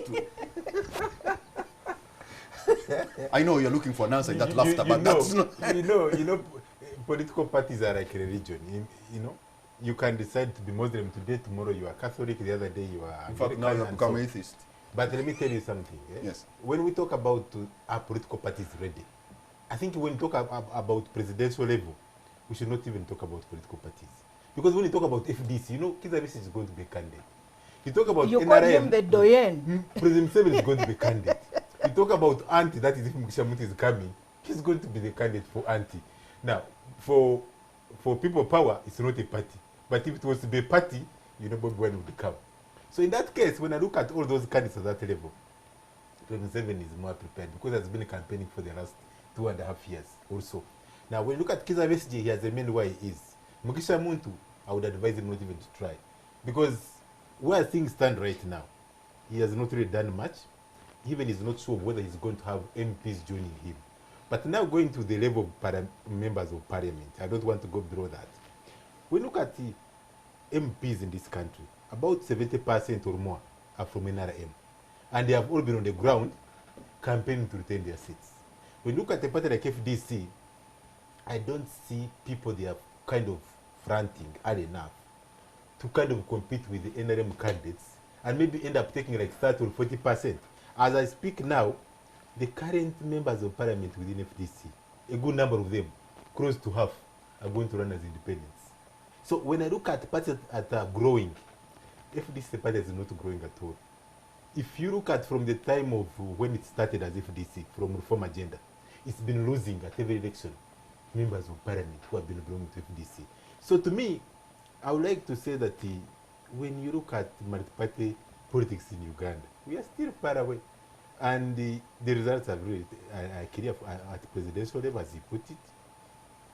I know you're looking for an answer in that laughter, but that's not. Political parties are like a religion. You can decide to be Muslim today, tomorrow you are Catholic, the other day you are In fact, now American, you have and become so- atheist. But let me tell you something. Yes. When we talk about our political parties ready, I think when we talk about presidential level, we should not even talk about political parties. Because when you talk about FDC, Kizabisi is going to be a candidate. You talk about You NRM, call him the doyen. President Museveni is going to be candidate. You talk about Auntie, that is if Mukishamuti is coming, he's going to be the candidate for Auntie. Now, for people power, it's not a party. But if it was to be a party, Bobi Wine would come. So in that case, when I look at all those candidates at that level, President Museveni is more prepared because he has been campaigning for the last 2.5 years also. Now, when you look at Kizza Besigye, he has a main why he is. Mugisha Muntu, I would advise him not even to try. Because where things stand right now, he has not really done much. Even he's not sure whether he's going to have MPs joining him. But now going to the level of members of parliament, I don't want to go below that. When you look at the MPs in this country, about 70% or more are from NRM. And they have all been on the ground campaigning to retain their seats. When you look at a party like FDC, I don't see people they are kind of fronting hard enough to kind of compete with the NRM candidates and maybe end up taking like 30 or 40%. As I speak now, the current members of parliament within FDC, a good number of them, close to half, are going to run as independents. So when I look at parties that are growing, FDC party is not growing at all. If you look at from the time of when it started as FDC, from Reform Agenda, it's been losing at every election members of parliament who have been belonging to FDC. So to me, I would like to say that when you look at multi-party politics in Uganda, we are still far away. And the results are really clear at presidential level, as he put it.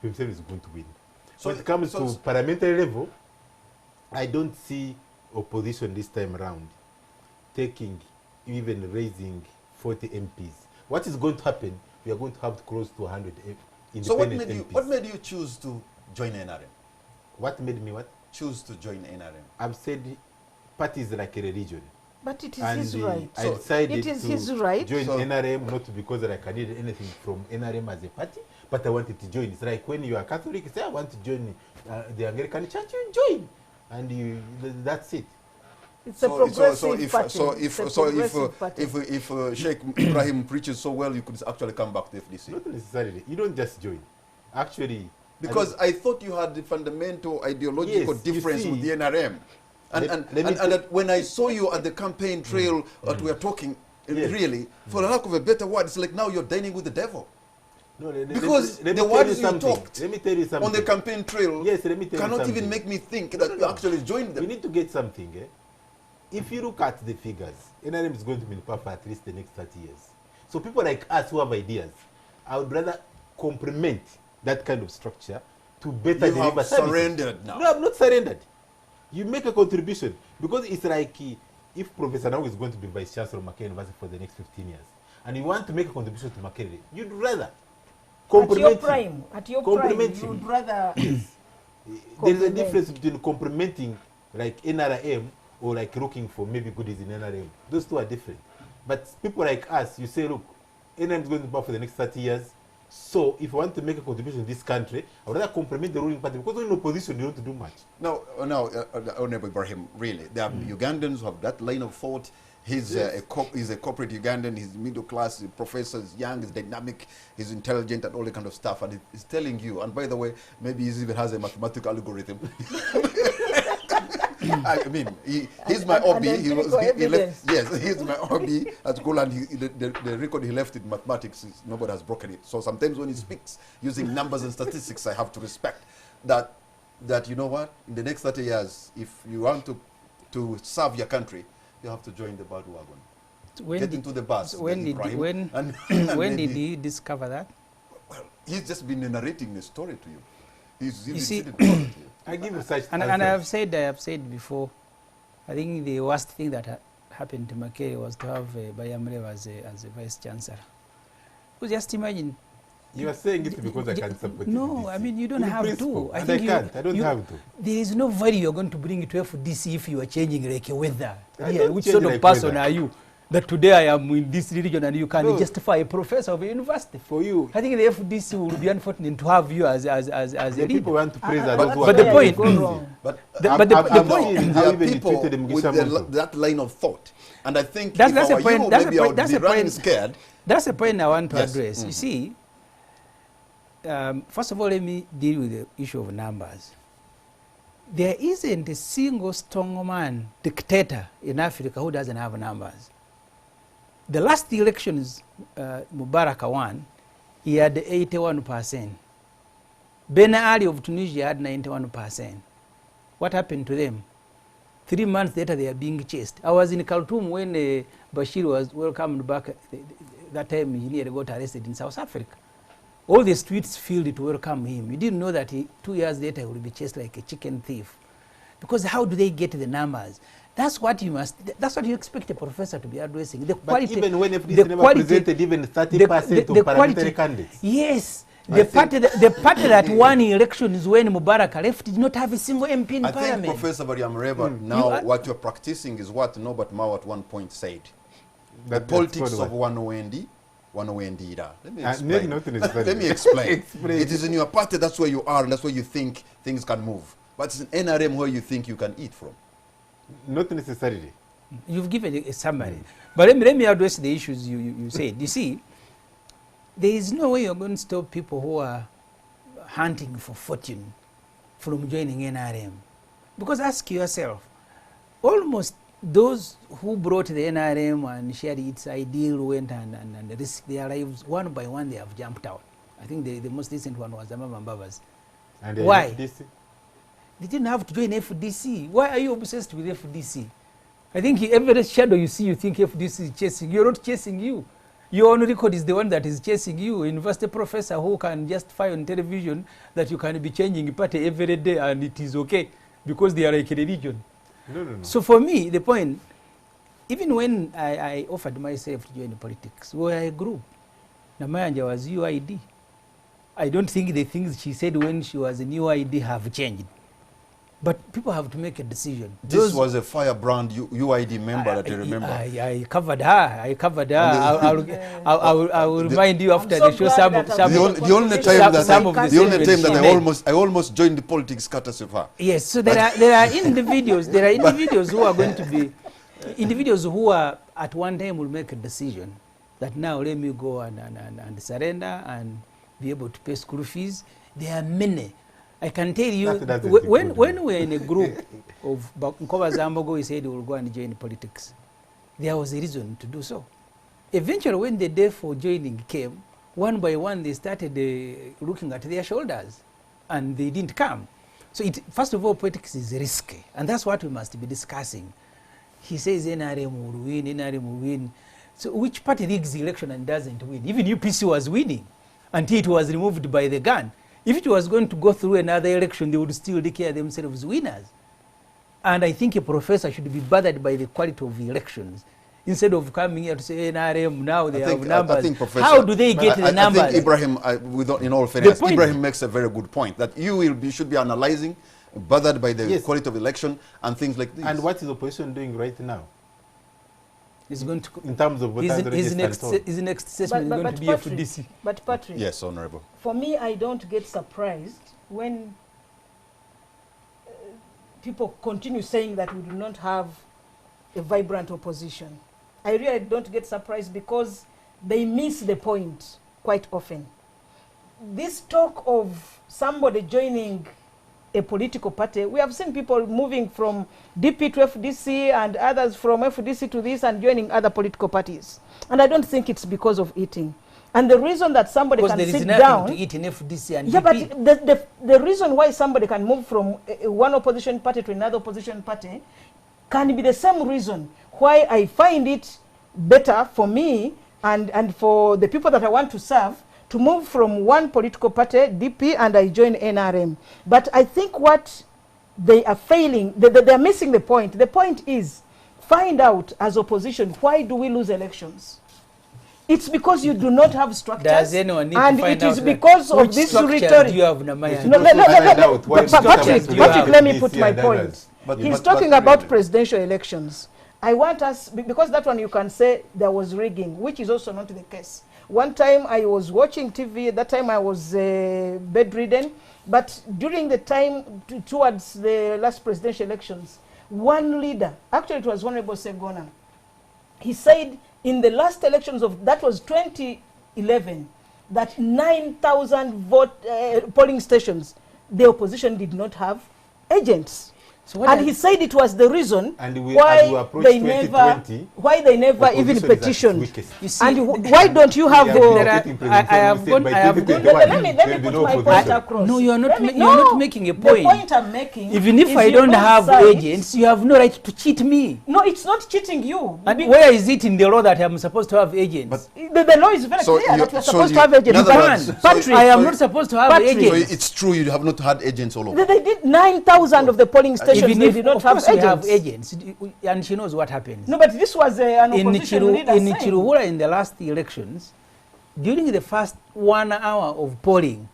Himself is going to win. So when it comes to parliamentary level, I don't see opposition this time around taking, even raising 40 MPs. What is going to happen? We are going to have close to 100 independent So MPs. what made you choose to join NRM? What made me what? Choose to join NRM. I've said parties like a religion. But it is And his right. I decided It is to his right. join So- NRM, not because I needed anything from NRM as a party, but I wanted to join. It's like when you are Catholic, you say, I want to join the Anglican Church, you join. And that's it. It's a progressive party. It's a progressive party. If Sheikh Ibrahim preaches so well, you could actually come back to FDC. Not necessarily. You don't just join. Actually, Because I thought you had the fundamental ideological Yes, you difference see, with the NRM. And that when I saw you at the campaign trail that we are talking, Yes. really, for lack of a better word, it's like now you're dining with the devil. no, let Because me the tell words you something. talked Let me tell you something. on the campaign trail Yes, let me tell you cannot something. even make me think that you actually joined We them. need to get something. If you look at the figures, NRM is going to be in power for at least the next 30 years. So people like us who have ideas, I would rather complement that kind of structure to better You deliver have services. surrendered now. No, I'm not surrendered. You make a contribution because it's like if Professor Nau is going to be Vice Chancellor of Makerere University for the next 15 years, and you want to make a contribution to Makerere, you'd rather complement him. At your prime, Complement you him. would rather There is a complement. difference between complementing like NRM or like looking for maybe goodies in NRM. Those two are different. But people like us, you say, look, NRM is going to be for the next 30 years. So if I want to make a contribution in this country, I would rather complement the ruling party because when in opposition, you don't do much. No, Honorable Ibrahim, really. There are Ugandans who have that line of thought. He's a corporate Ugandan, he's middle class, he's a professor, he's young, he's dynamic, he's intelligent and all that kind of stuff. And he's telling you, and by the way, maybe he even has a mathematical algorithm. I mean, he's my And hobby. then He was critical he left. evidence. Yes, he's my hobby at school, and the record he left in mathematics, nobody has broken it. So sometimes when he speaks using numbers and statistics, I have to respect that. That you know what? In the next 30 years, if you want to serve your country, you have to join the bandwagon. Get into the bus. When did Ibrahim, when and when did maybe- he discover that? Well, he's just been narrating the story to you. He's You been see- sitting talking to you. I give you such And answers. I have said before, I think the worst thing that happened to Makerere was to have Bayamreva as a vice chancellor. Because just imagine. You are saying it because I can't support No, FDC. I mean you don't In have principle, to. and think I can't. I don't have to. There is no value you're going to bring to FDC if you are changing like a weather. I Yeah, don't which change sort of like person weather. are you? That today I am in this religion and you can No. justify a professor of a university. For you, I think the FDC will be unfortunate to have you as a the leader. people want to praise But others who but are the doing point- it. Go wrong. But But the I'm point- seeing there how are even he people treated with Mugisha that line of thought, and I think That's- if that's I a were point- you, that's a maybe I point- would that's be a running point. scared. That's the point I want to Yes. address. You see, first of all, let me deal with the issue of numbers. There isn't a single strongman dictator in Africa who doesn't have numbers. The last elections Mubarak won, he had 81%. Ben Ali of Tunisia had 91%. What happened to them? 3 months later, they are being chased. I was in Khartoum when Bashir was welcomed back. That time he nearly got arrested in South Africa. All the streets filled to welcome him. You didn't know that 2 years later he will be chased like a chicken thief. Because how do they get the numbers? That's what you must. That's what you expect a professor to be addressing. The But quality. even when the FDC never quality- presented even 30% the of parliamentary quality- candidates. Yes. I The party that won elections when Mubarak left did not have a single MP in I think parliament. Professor Mariamreva, You now are- what you're practicing is what Norbert Mao at one point said. The That's politics called of one Wendi. Let me maybe explain. not necessarily. Let me explain. Explain. It is in your party, that's where you are, and that's where you think things can move. But it's in NRM where you think you can eat from. Not necessarily. You've given a summary. But let me address the issues you said. You see, there is no way you're going to stop people who are hunting for fortune from joining NRM. Because ask yourself, almost those who brought the NRM and shared its ideal went and risked their lives, one by one they have jumped out. I think the most recent one was Amama Mbabas. And Why? FDC, They didn't have to join FDC. Why are you obsessed with FDC? I think every shadow you see, you think FDC is chasing you. You're not chasing you. Your own record is the one that is chasing you. A university professor who can justify on television that you can be changing party every day and it is okay because they are like a religion. no. So for me, the point, even when I offered myself to join politics, we were a group. Namayanja was UID. I don't think the things she said when she was in UID have changed. But people have to make a decision. This was a firebrand UID member that I remember. I covered her. I will remind you after I'm so the show glad some that of I'm the, Some- the only some time that some of the the only time that statements I almost joined the politics courtesy of her. Yes, so there are individuals. There are individuals who are going to be individuals who are at one time will make a decision that now let me go and surrender and be able to pay school fees. There are many. I can tell you That doesn't when include we were in a group of Nkoba Zambogo, he said he will go and join politics. There was a reason to do so. Eventually, when the day for joining came, one by one they started looking at their shoulders, and they didn't come. So, first of all, politics is risky, and that's what we must be discussing. He says NRM will win, NRM will win. So, which party rigs the election and doesn't win? Even UPC was winning until it was removed by the gun. If it was going to go through another election, they would still declare themselves winners. And I think a professor should be bothered by the quality of the elections instead of coming here to say NRM now they have numbers. I think, Professor, how do they get the numbers? I think Ibrahim, in all fairness, point- Ibrahim makes a very good point that you should be analyzing, bothered by the Yes. quality of election and things like this. And what is the opposition doing right now He's going to in terms of voters registered? his next assessment is going to be Patrick, FDC. but Patrick, Yes, Honorable. for me, I don't get surprised when people continue saying that we do not have a vibrant opposition. I really don't get surprised because they miss the point quite often. This talk of somebody joining a political party. We have seen people moving from DP to FDC and others from FDC to this and joining other political parties. And I don't think it's because of eating. And the reason that somebody can sit down to eat in FDC and yeah, DP. but the reason why somebody can move from one opposition party to another opposition party can be the same reason why I find it better for me and for the people that I want to serve to move from one political party, DP, and I join NRM. But I think what they are failing, they are missing the point. The point is, find out as opposition, why do we lose elections? It's because you do not have structures. Does anyone need and to find it is out because of which this structure rhetoric. do you have, Namaya? Patrick, let me put my point. He's talking about presidential elections. I want us, because that one you can say there was rigging, which is also not the case. One time I was watching TV, at that time I was bedridden, but during the time towards the last presidential elections, one leader, actually it was Honorable Segona, he said in the last elections of, that was 2011, that 9,000 polling stations, the opposition did not have agents. So and he said it was the reason why they never even petitioned. And why don't you have let me put my point across. No, you are not making a point. The point I'm making, even if I don't have agents, you have no right to cheat me. No, it's not cheating you. And where is it in the law that I'm supposed to have agents? But the law is very clear that you're supposed to have agents. Patrick, I am not supposed to have agents. So it's true you have not had agents all over. They did 9,000 of the polling stations. Even they did not have agents. Have agents, and she knows what happens. No, but this was an opposition leader in Chiruhura in the last elections, during the first 1 hour of polling,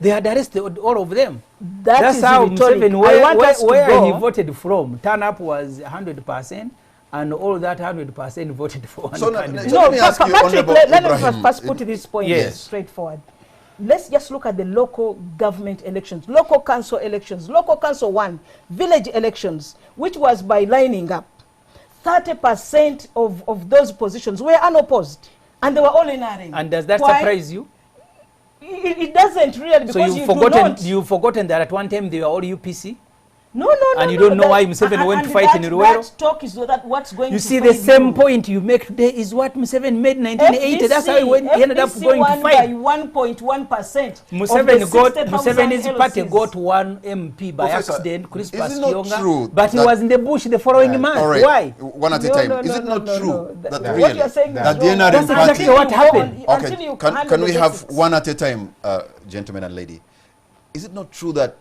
they had arrested all of them. That's how Museveni, where he voted from, turn up was 100%, and all that 100% voted for one candidate. So let me ask you, Honorable let Ibrahim, me first put this point straightforward. Let's just look at the local government elections, local council elections, local council 1, village elections, which was by lining up. 30% of those positions were unopposed, and they were all NRM. And does that surprise you? It doesn't really, because you've forgotten that at one time they were all UPC? No. And you don't know why Museveni went to fight in Ruwero? That talk is that what's going to You see, the same point you make today is what Museveni made in 1980. That's how he ended up going to fight. By 1.1%. Museveni's party got one MP by accident, Crispus Kionga, but he was in the bush the following month. Why? One at a time. Is it not true that what you're saying that the NRM party... That's exactly what happened. Okay, can we have one at a time, gentlemen and lady? Is it not true that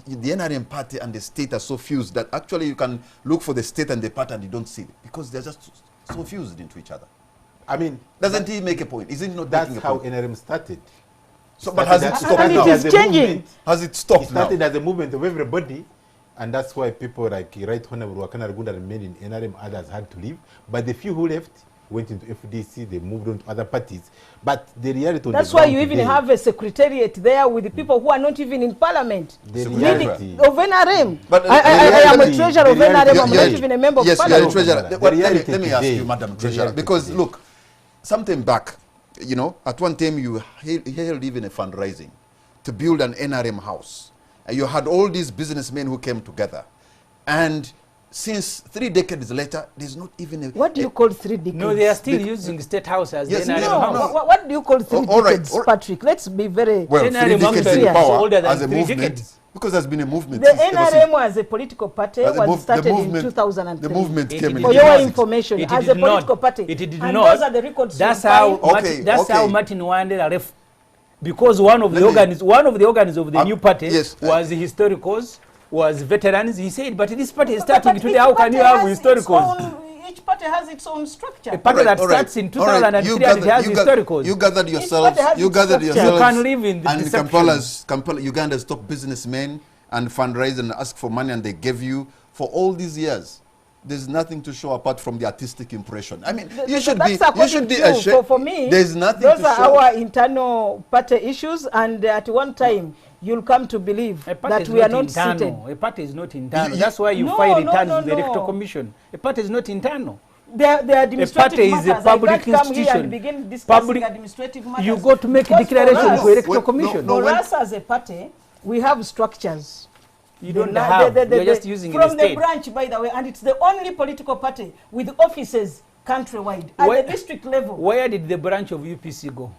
the NRM party and the state are so fused that actually you can look for the state and the party and you don't see it because they're just so fused into each other? I mean, doesn't he make a point? Isn't not that's how NRM started? So, but has it stopped now? It is changing. Has it stopped now? It started as a movement of everybody, and that's why people like Right Honorable Wakana Rugunda remained in NRM, others had to leave. But the few who left went into FDC, they moved on to other parties. But the reality that's why you even have a secretariat there with the people who are not even in parliament. The reality of NRM. But I am a treasurer of NRM, I'm not even a member of parliament. Yes, you're a treasurer. Let me ask you, Madam Treasurer, because look, sometime back, you know, at one time you held even a fundraising to build an NRM house. And you had all these businessmen who came together. And since 3 decades later, there's not even a... What do you call 3 decades? No, they are still using the State House as the NRM house. No. What do you call 3 decades, Patrick? Let's be very... Well, 3 decades in power as a movement, because there's been a movement. The NRM as a political party was started in 2003. The movement came in. For your information, as a political party. It did and not. Those are the records. That's how Martin Wandera left. Because one of the organs of the new party was the historicals, was veterans. He said, but this party is starting today. How can you have historicals? Each party has its own structure. A party that starts in 2003 and it has historicals. You gathered yourselves. You can live in the and deception. Uganda's top businessmen and fundraise and ask for money, and they gave you for all these years. There's nothing to show apart from the artistic impression. I mean, you should be ashamed. For me, there's nothing those to are show. our internal party issues, and at one time you'll come to believe that we are not seated. A party is not internal. That's why you file returns with the Electoral Commission. A party is not internal. The administrative matters. A party is a public institution. Begin discussing administrative matters. You got to make a declaration to the Electoral Commission. For us as a party, we have structures. You don't have. You're just using from the the state. branch, by the way, and it's the only political party with offices countrywide at Where- the district level. Where did the branch of UPC go?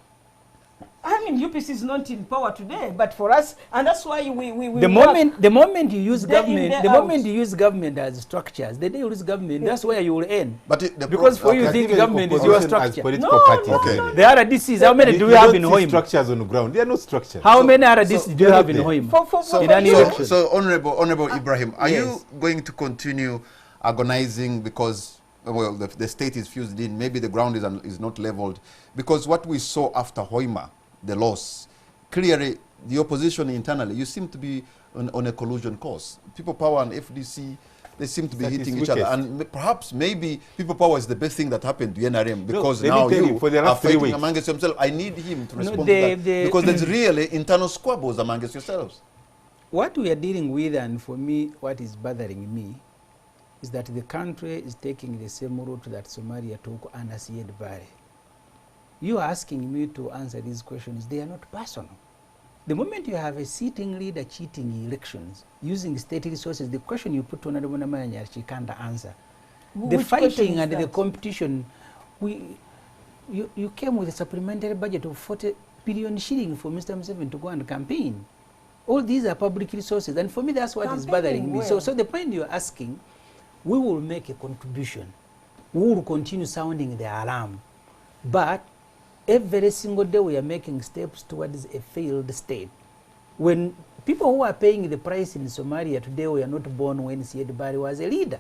I mean, UPC is not in power today, but for us, and that's why we The moment you use Day in, government, day the out. moment you use government as structures, the day you use government, that's where you will end. But the Because for you But think even government is your opposition as structure. political No, parties, no, Okay. no, no. The RDCs, how many do we have in don't see Hoima? structures on the ground. They are not structured. How So- many RDCs do you they're have not in there. Hoima? For In an election. So Honorable Ibrahim, are Yes. you going to continue agonizing because well the state is fused in, maybe the ground is not leveled? Because what we saw after Hoima, the loss, clearly the opposition internally, you seem to be on a collusion course. People Power and FDC, they seem to be That is hitting each other. weakest. And perhaps maybe People Power is the best thing that happened to NRM because let me now tell you you, for the are last 3 fighting weeks. amongst yourselves. I need him to No, respond the- to that. the- Because there's really internal squabbles amongst yourselves. What we are dealing with, and for me, what is bothering me, is that the country is taking the same route that Somalia took under Siad Barre. You are asking me to answer these questions. They are not personal. The moment you have a sitting leader cheating elections using state resources, the question you put to Honorable Namanya, she can't answer. The Which question fighting is and the that? competition, you came with a supplementary budget of 40 billion shillings for Mr. Museveni to go and campaign. All these are public resources, and for me, that's what is bothering me. So, where? so the point you're asking, we will make a contribution. We will continue sounding the alarm, but every single day we are making steps towards a failed state. When people who are paying the price in Somalia today were not born when Siad Barre was a leader.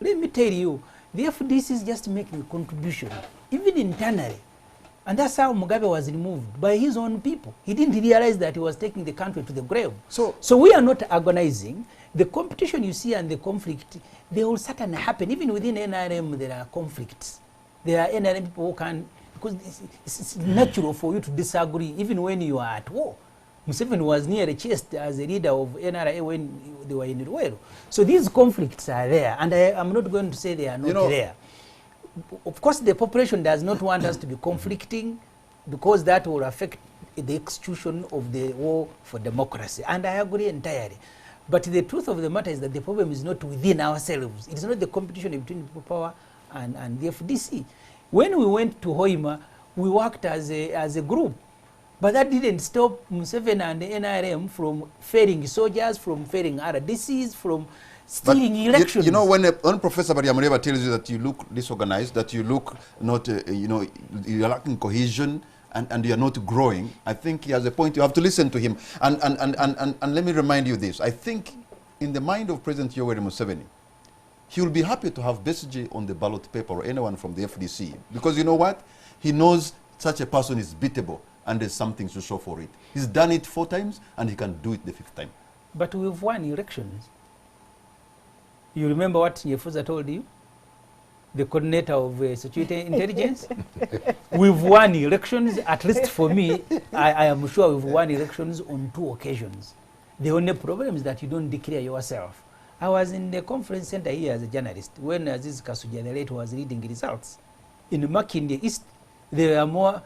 Let me tell you, the FDC is just making a contribution, even internally. And that's how Mugabe was removed, by his own people. He didn't realize that he was taking the country to the grave. So we are not agonizing. The competition you see and the conflict, they will certainly happen. Even within NRM, there are conflicts. There are NRM people who can, because it's natural for you to disagree, even when you are at war. Museveni was near the chest as a leader of NRA when they were in Ruwero. So these conflicts are there, and I'm not going to say they are not there. Of course, the population does not want us to be conflicting, because that will affect the execution of the war for democracy. And I agree entirely. But the truth of the matter is that the problem is not within ourselves. It is not the competition between People Power and the FDC. When we went to Hoima, we worked as a group. But that didn't stop Museveni and the NRM from failing soldiers, from failing RDCs, from stealing elections. You know, when Professor Bariamureba tells you that you look disorganized, that you look not, you're lacking cohesion, and you're not growing, I think he has a point. You have to listen to him. And let me remind you this. I think in the mind of President Yoweri Museveni, he will be happy to have Besigye on the ballot paper or anyone from the FDC. Because you know what? He knows such a person is beatable and there's something to show for it. He's done it 4 times and he can do it the 5th time. But we've won elections. You remember what Nyefuza told you? The coordinator of security intelligence? We've won elections, at least for me, I am sure we've won elections on 2 occasions. The only problem is that you don't declare yourself. I was in the conference center here as a journalist when Aziz Kasuja, the late, was reading results. In Makinde East, there were more,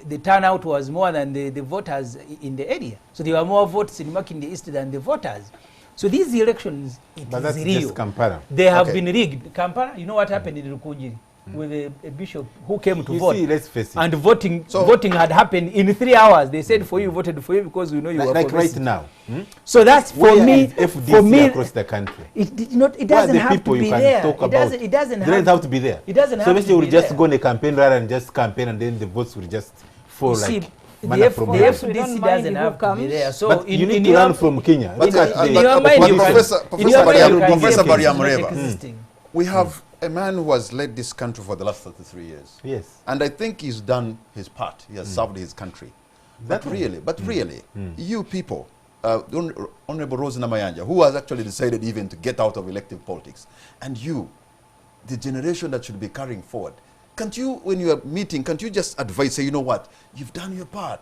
the turnout was more than the voters in the area. So there were more votes in Makinde East than the voters. So these elections, But it that's is real. just Kampala. They have Okay. been rigged. Kampala, you know what happened in Rukujiri with a bishop who came to You vote. see, let's face it. And voting had happened in 3 hours. They said for you, voted for you because we know you were Like right progressive. now. So that's for Where me. is FDC For me, across the country? it Who are doesn't the have to people be you can there. talk It about? doesn't They don't have have to be there. It doesn't So have basically, to we'll be just there. go on a campaign rather than just campaign, and then the votes will just fall You see, like the manna from We heaven. don't FDC mind doesn't who have to be comes. there. So But you need in to your- learn from Kenya. But, Look at in the- your mind, you can- Professor in your mind, you can Professor say FDC is not Bariamureba. existing. We have a man who has led this country for the last 33 years. Yes. And I think he's done his part. He has served his country. But really, you people, Honorable Rose Namayanja, who has actually decided even to get out of elective politics, and you, the generation that should be carrying forward, can't you, when you are meeting, can't you just advise, say, you know what, you've done your part.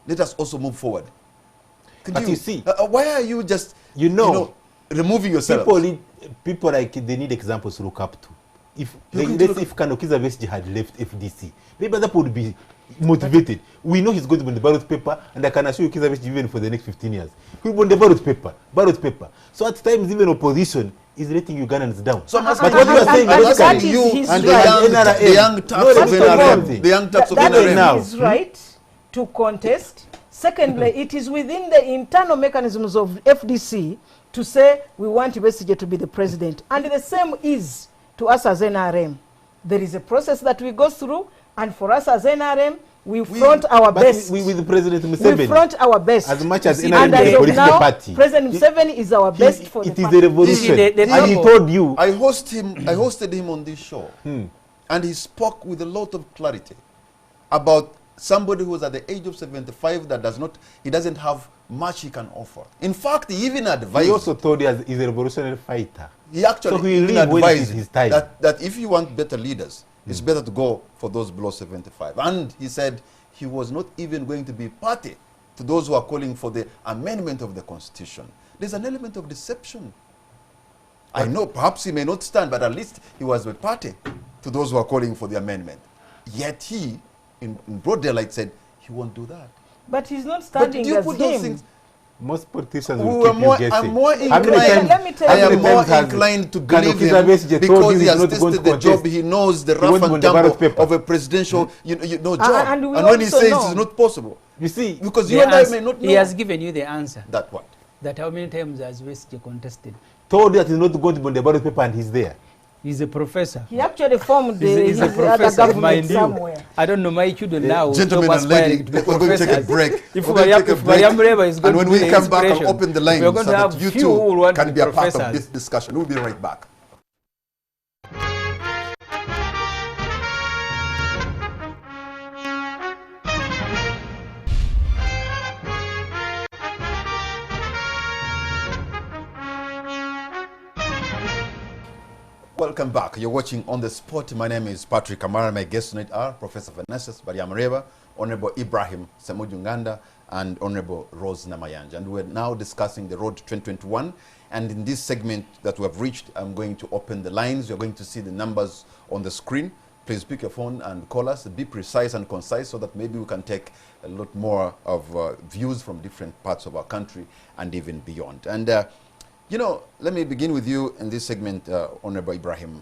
Let us also move forward. But you see, why are you just, you know, removing yourself? people like, they need examples to look up to. if let's say if Kanokiza Besigye had left FDC, maybe that would be motivated. We know he's going to be on the ballot paper, and I can assure you Kizza Besigye even for the next 15 years. He'll be on the ballot paper. So at times even opposition is letting Ugandans down. So but what you are saying basically you and the young taps of NRM, the young taps of NRM now is right to contest. Secondly, it is within the internal mechanisms of FDC to say we want Besigye to be the president, and the same is to us as NRM. There is a process that we go through, and for us as NRM, we front our best. We with President Museveni. We front our best. As much as NRM and is as a of political now, party. President Museveni is our best for the party. It party. is a revolution. And he told you. I hosted him on this show. And he spoke with a lot of clarity about somebody who is at the age of 75 that doesn't have much he can offer. In fact, he even advised. He also told you he's a revolutionary fighter. He actually so he even advised his time. that if you want better leaders, it's better to go for those below 75. And he said he was not even going to be party to those who are calling for the amendment of the Constitution. There's an element of deception. I know perhaps he may not stand, but at least he was a party to those who are calling for the amendment. Yet he, in broad daylight, said he won't do that. But he's not standing as him. Most politicians will keep you guessing. I'm more inclined to believe him because he has tested the job. He knows the rough and tumble of a presidential job. And when he says it's not possible, you see, because you and I may not know. He has given you the answer. That what? That how many times has Besigye contested? Told that he's not going to be on the ballot paper, and he's there. He's a professor. He actually formed he's a other government somewhere. I don't know my children now. Gentlemen and ladies, we're going to take a break. If Makerere is going and when we come back, I'll open the lines so that you too can be a part of this discussion. We'll be right back. Welcome back. You're watching On the Spot. My name is Patrick Amara. My guests tonight are Professor Vanessa Makerere, Honorable Ibrahim Uganda, and Honorable Rose Namayanja. And we're now discussing the Road 2021. And in this segment that we have reached, I'm going to open the lines. You're going to see the numbers on the screen. Please pick your phone and call us. Be precise and concise so that maybe we can take a lot more of views from different parts of our country and even beyond. And you know, let me begin with you in this segment, Honorable Ibrahim.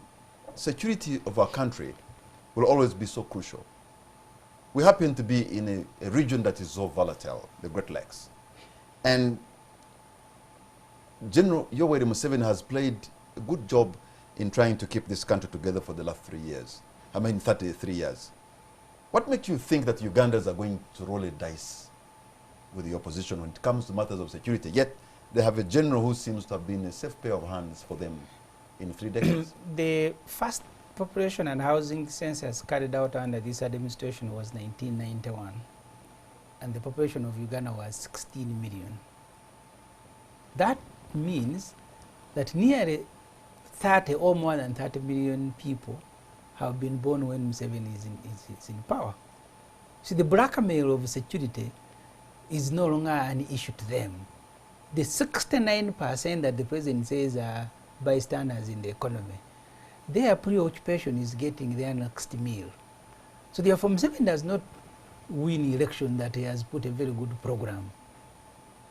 Security of our country will always be so crucial. We happen to be in a region that is so volatile, the Great Lakes. And General Yoweri Museveni has played a good job in trying to keep this country together for the last 33 years. What makes you think that Ugandans are going to roll a dice with the opposition when it comes to matters of security? Yet they have a general who seems to have been a safe pair of hands for them in 3 decades. The first population and housing census carried out under this administration was 1991. And the population of Uganda was 16 million. That means that nearly 30 or more than 30 million people have been born when Museveni is in power. See, the blackmail of security is no longer an issue to them. The 69% that the president says are bystanders in the economy, their preoccupation is getting their next meal. So therefore, Museveni does not win election that he has put a very good program.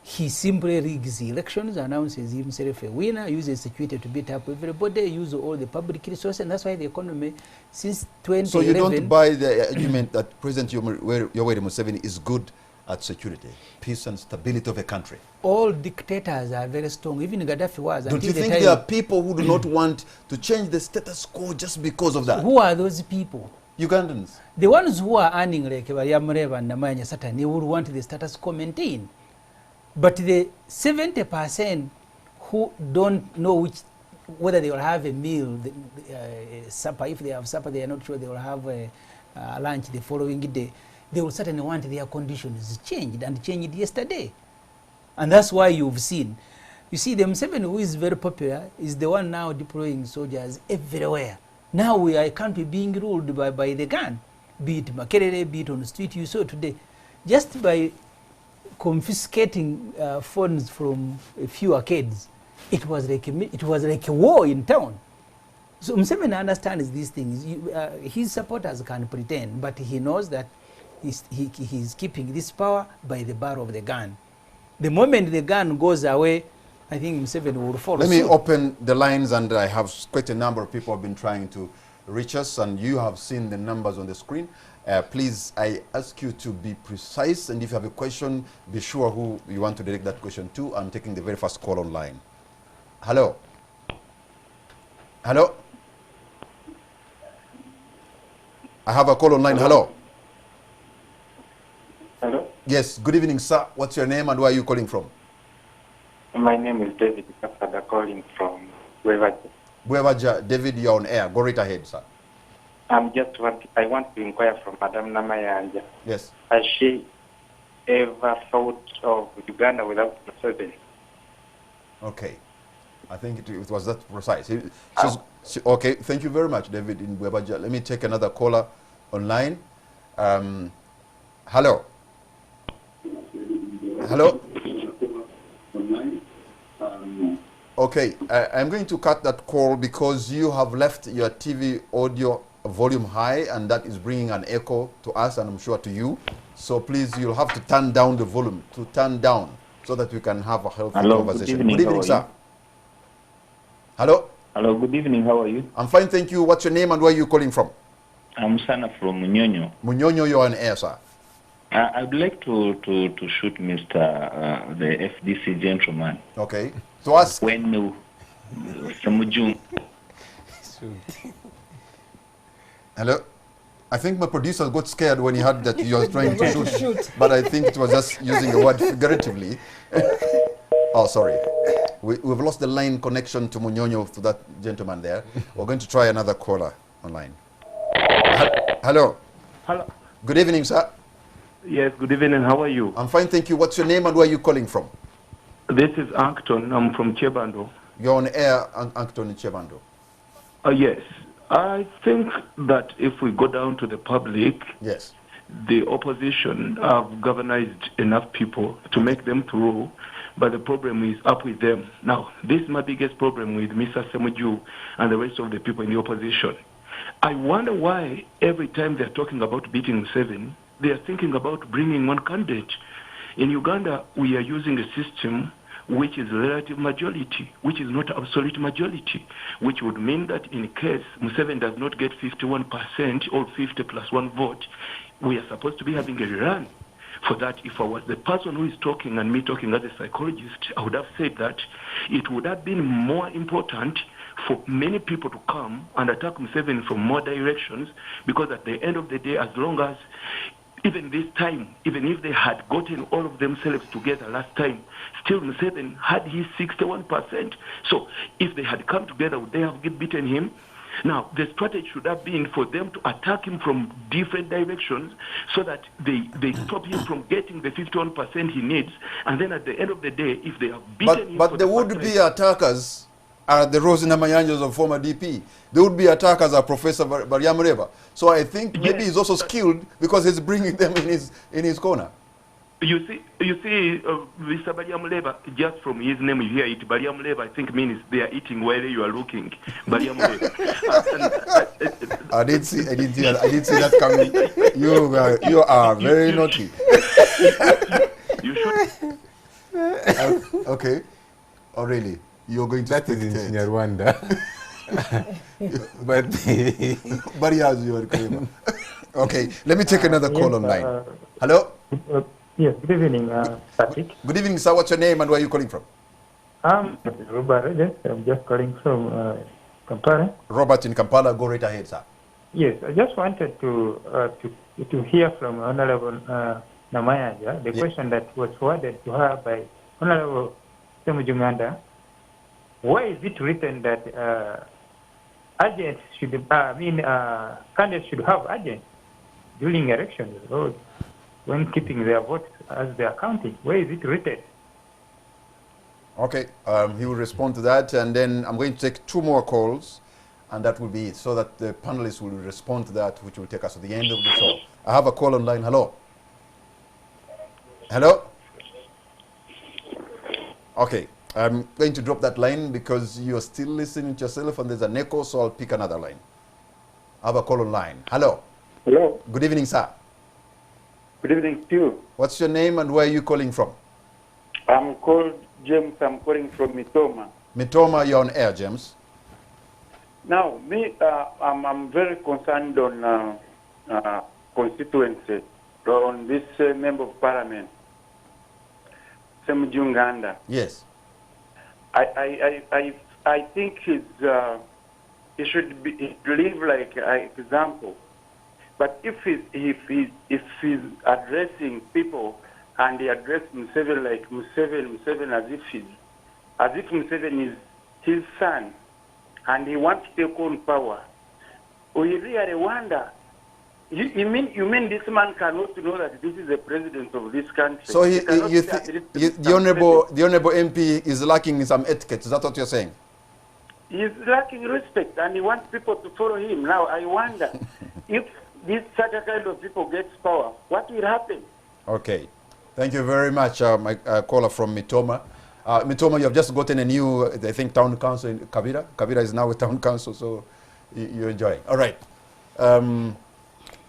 He simply rigs the elections, announces himself a winner, uses security to beat up everybody, uses all the public resources, and that's why the economy, since 2011... So you don't buy the argument that President Yoweri Museveni is good at security, peace and stability of a country? All dictators are very strong, even Gaddafi was. Don't you think there are people who do not want to change the status quo just because of that? Who are those people? Ugandans. The ones who are earning like Makerere and Namayanja Satan, they would want the status quo maintained. But the 70% who don't know whether they will have a meal, supper, if they have supper, they are not sure they will have lunch the following day, they will certainly want their conditions changed, and changed yesterday. And that's why you've seen. You see, the Museveni, who is very popular, is the one now deploying soldiers everywhere. Now we are a country being ruled by the gun, be it Makerere, be it on the street. You saw today, just by confiscating phones from a few arcades, it was like a war in town. So Museveni understands these things. His supporters can pretend, but he knows that he's keeping this power by the barrel of the gun. The moment the gun goes away, I think Museveni will follow Let me suit. open the lines, and I have quite a number of people have been trying to reach us, and you have seen the numbers on the screen. Please, I ask you to be precise, and if you have a question, be sure who you want to direct that question to. I'm taking the very first call online. Hello? Hello? I have a call online. Hello? Hello? Yes, good evening, sir. What's your name and where are you calling from? My name is David Kafada, calling from Wevaja. Bwebaja, David, you're on air. Go right ahead, sir. I want to inquire from Madam Namayanja. Yes. Has she ever thought of Uganda without Museveni? Okay. I think it was that precise. Okay, thank you very much, David in Bwebaja. Let me take another caller online. Hello? Hello? Okay, I'm going to cut that call because you have left your TV audio volume high, and that is bringing an echo to us, and I'm sure to you. So please, you'll have to turn down the volume, so that we can have a healthy conversation. Good evening, sir. Hello? Hello, good evening. How are you? I'm fine, thank you. What's your name and where are you calling from? I'm Sana from Munyonyo. Munyonyo, you're on air, sir. I'd like to shoot Mr. The FDC gentleman. Okay. To ask. When Samujung. Hello? I think my producer got scared when he heard that you were trying to shoot. But I think it was just using the word figuratively. Oh, sorry. We've lost the line connection to Munyonyo, to that gentleman there. We're going to try another caller online. Hello. Hello. Good evening, sir. Yes, good evening. How are you? I'm fine, thank you. What's your name and where are you calling from? This is Ankton. I'm from Chebando. You're on air, Ankton in Chebando. Yes. I think that if we go down to the public, yes, the opposition have galvanized enough people to make them through, but the problem is up with them. Now, this is my biggest problem with Mr. Semuju and the rest of the people in the opposition. I wonder why every time they're talking about beating Museveni, they are thinking about bringing one candidate. In Uganda, we are using a system which is relative majority, which is not absolute majority, which would mean that in case Museveni does not get 51% or 50 plus 1 vote, we are supposed to be having a run. For that, if I was the person who is talking and me talking as a psychologist, I would have said that it would have been more important for many people to come and attack Museveni from more directions, because at the end of the day, as long as even this time, even if they had gotten all of themselves together last time, still Museveni had his 61%. So if they had come together, would they have beaten him? Now, the strategy should have been for them to attack him from different directions so that they stop him from getting the 51% he needs. And then at the end of the day, if they have beaten him... But there would be attackers are the Rose Namayanjas of former DP. There would be attackers are Professor Bariamureba. So I think maybe he's also skilled because he's bringing them in his corner. You see, Mr. Bariamureba, just from his name you hear it, Bariamureba I think means they are eating while you are looking. Bariamureba. I didn't see that coming. You are very naughty. You should. Okay. Oh really? You're going to that is in Rwanda. But he has your claim. Okay, let me take another call online. Hello? Yes, good evening, Patrick. Good evening, sir. What's your name and where are you calling from? Robert, I'm just calling from Kampala. Robert in Kampala, go right ahead, sir. Yes, I just wanted to hear from Honorable Namayanja the question that was forwarded to her by Honorable Semujunganda. Why is it written that agents should, candidates should have agents during elections or when keeping their votes as they are counting? Where is it written? Okay, he will respond to that, and then I'm going to take 2 more calls, and that will be it, so that the panelists will respond to that, which will take us to the end of the show. I have a call online. Hello? Hello? Okay, I'm going to drop that line because you're still listening to yourself and there's an echo, so I'll pick another line. I have a call on line. Hello. Hello. Good evening, sir. Good evening to you. What's your name and where are you calling from? I'm called James. I'm calling from Mitoma. Mitoma, you're on air, James. Now, me, I'm very concerned on constituency, on this member of parliament, Ugandan. Yes. I think he should live like an example. But if he's addressing people and he addressed Museveni like Museveni as if Museveni is his son and he wants to take on power, we really wonder. You mean this man cannot know that this is the president of this country? So the honorable MP is lacking in some etiquette. Is that what you're saying? He's lacking respect and he wants people to follow him. Now I wonder if this such a kind of people gets power, what will happen? Okay. Thank you very much, my caller from Mitoma. Mitoma, you have just gotten a new, I think, town council in Kabira. Kabira is now a town council, so you're enjoying. All right.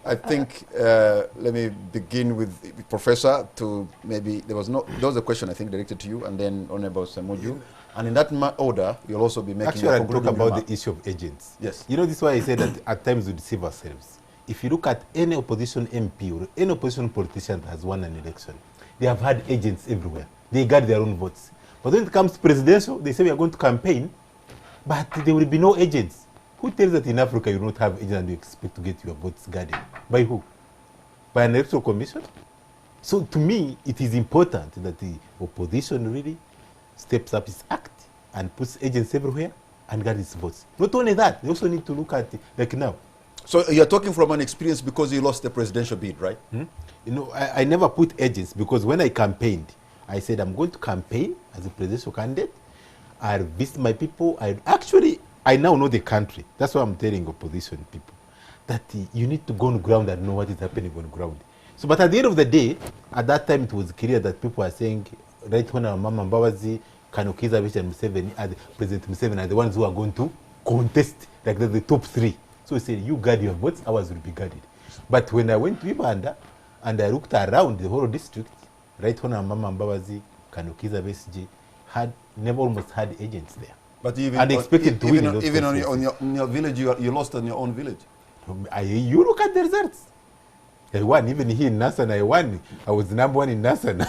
I think, let me begin with the Professor to maybe, there was a question I think directed to you and then Honorable Semuju. And in that order, you'll also be making Actually, I'll talk about the issue of agents. Yes. You know, this is why I said that at times we deceive ourselves. If you look at any opposition MP or any opposition politician that has won an election, they have had agents everywhere. They guard their own votes. But when it comes to presidential, they say we are going to campaign, but there will be no agents. Who tells that in Africa you don't have agents and you expect to get your votes guarded? By who? By an electoral commission? So to me, it is important that the opposition really steps up its act and puts agents everywhere and guards its votes. Not only that, they also need to look at, like now. So you're talking from an experience because you lost the presidential bid, right? You know, I never put agents because when I campaigned, I said I'm going to campaign as a presidential candidate. I'll visit my people. I now know the country. That's why I'm telling opposition people that you need to go on ground and know what is happening on ground. So, but at the end of the day, at that time it was clear that people are saying, right when our Mama Mbabazi, Kanukiza, and Museveni, President Museveni are the ones who are going to contest, like the top three. So he said, you guard your votes, ours will be guarded. But when I went to Uganda and I looked around the whole district, right when our Mama Mbabazi, Kanukiza, BSG, never almost had agents there. But even and expected to win. Even on your village, you lost on your own village. You look at the results. I won. Even here in Nassan, I won. I was number one in Nassan.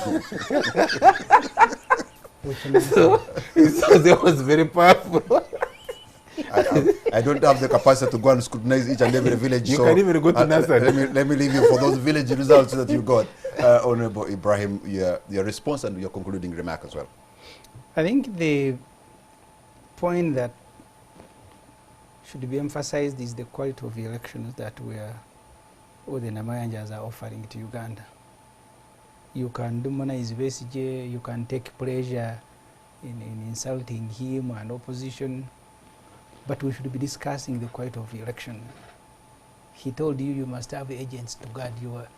so that was very powerful. I don't have the capacity to go and scrutinize each and every village. You can even go to Nassan. Let me leave you for those village results that you got. Honorable Ibrahim, your response and your concluding remark as well. I think the point that should be emphasized is the quality of the elections that all the Namayanjas are offering to Uganda. You can demonize Besigye, you can take pleasure in insulting him and opposition, but we should be discussing the quality of the election. He told you must have agents to guard your...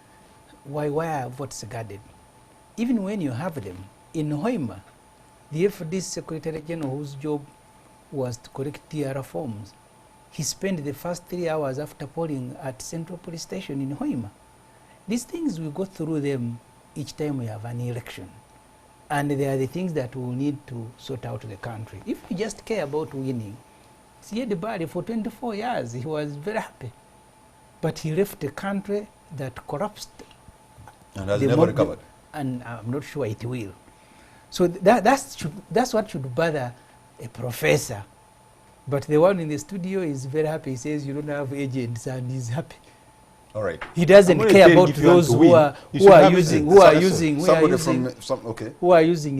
Why are votes guarded? Even when you have them, in Hoima, the FD Secretary General whose job was to correct TR forms, he spent the first 3 hours after polling at Central Police Station in Hoima. These things, we go through them each time we have an election. And they are the things that we will need to sort out the country. If we just care about winning, Siad Bari for 24 years, he was very happy. But he left a country that collapsed. And has never recovered. And I'm not sure it will. So that's what should bother a professor. But the one in the studio is very happy. He says you don't have agents, and he's happy. All right. He doesn't care about those who are using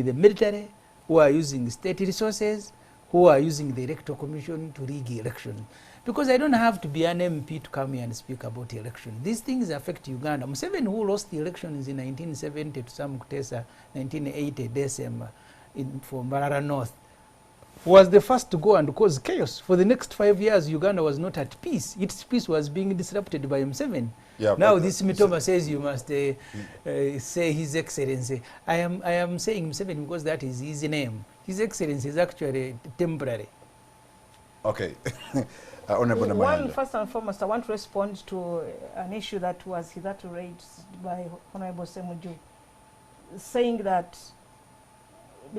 the military, who are using state resources, who are using the electoral commission to rig election. Because I don't have to be an MP to come here and speak about election. These things affect Uganda. Museveni, who lost the elections in 1970 to Sam Kutesa, 1980 December for Mbarara North, was the first to go and cause chaos. For the next 5 years, Uganda was not at peace. Its peace was being disrupted by Museveni. Yeah, now this Mitoma says you must say His Excellency. I am saying Museveni because that is his name. His Excellency is actually temporary. Okay. Honorable One, Namayanja. first and foremost, I want to respond to an issue that was hitherto raised by Honorable Semuju, saying that,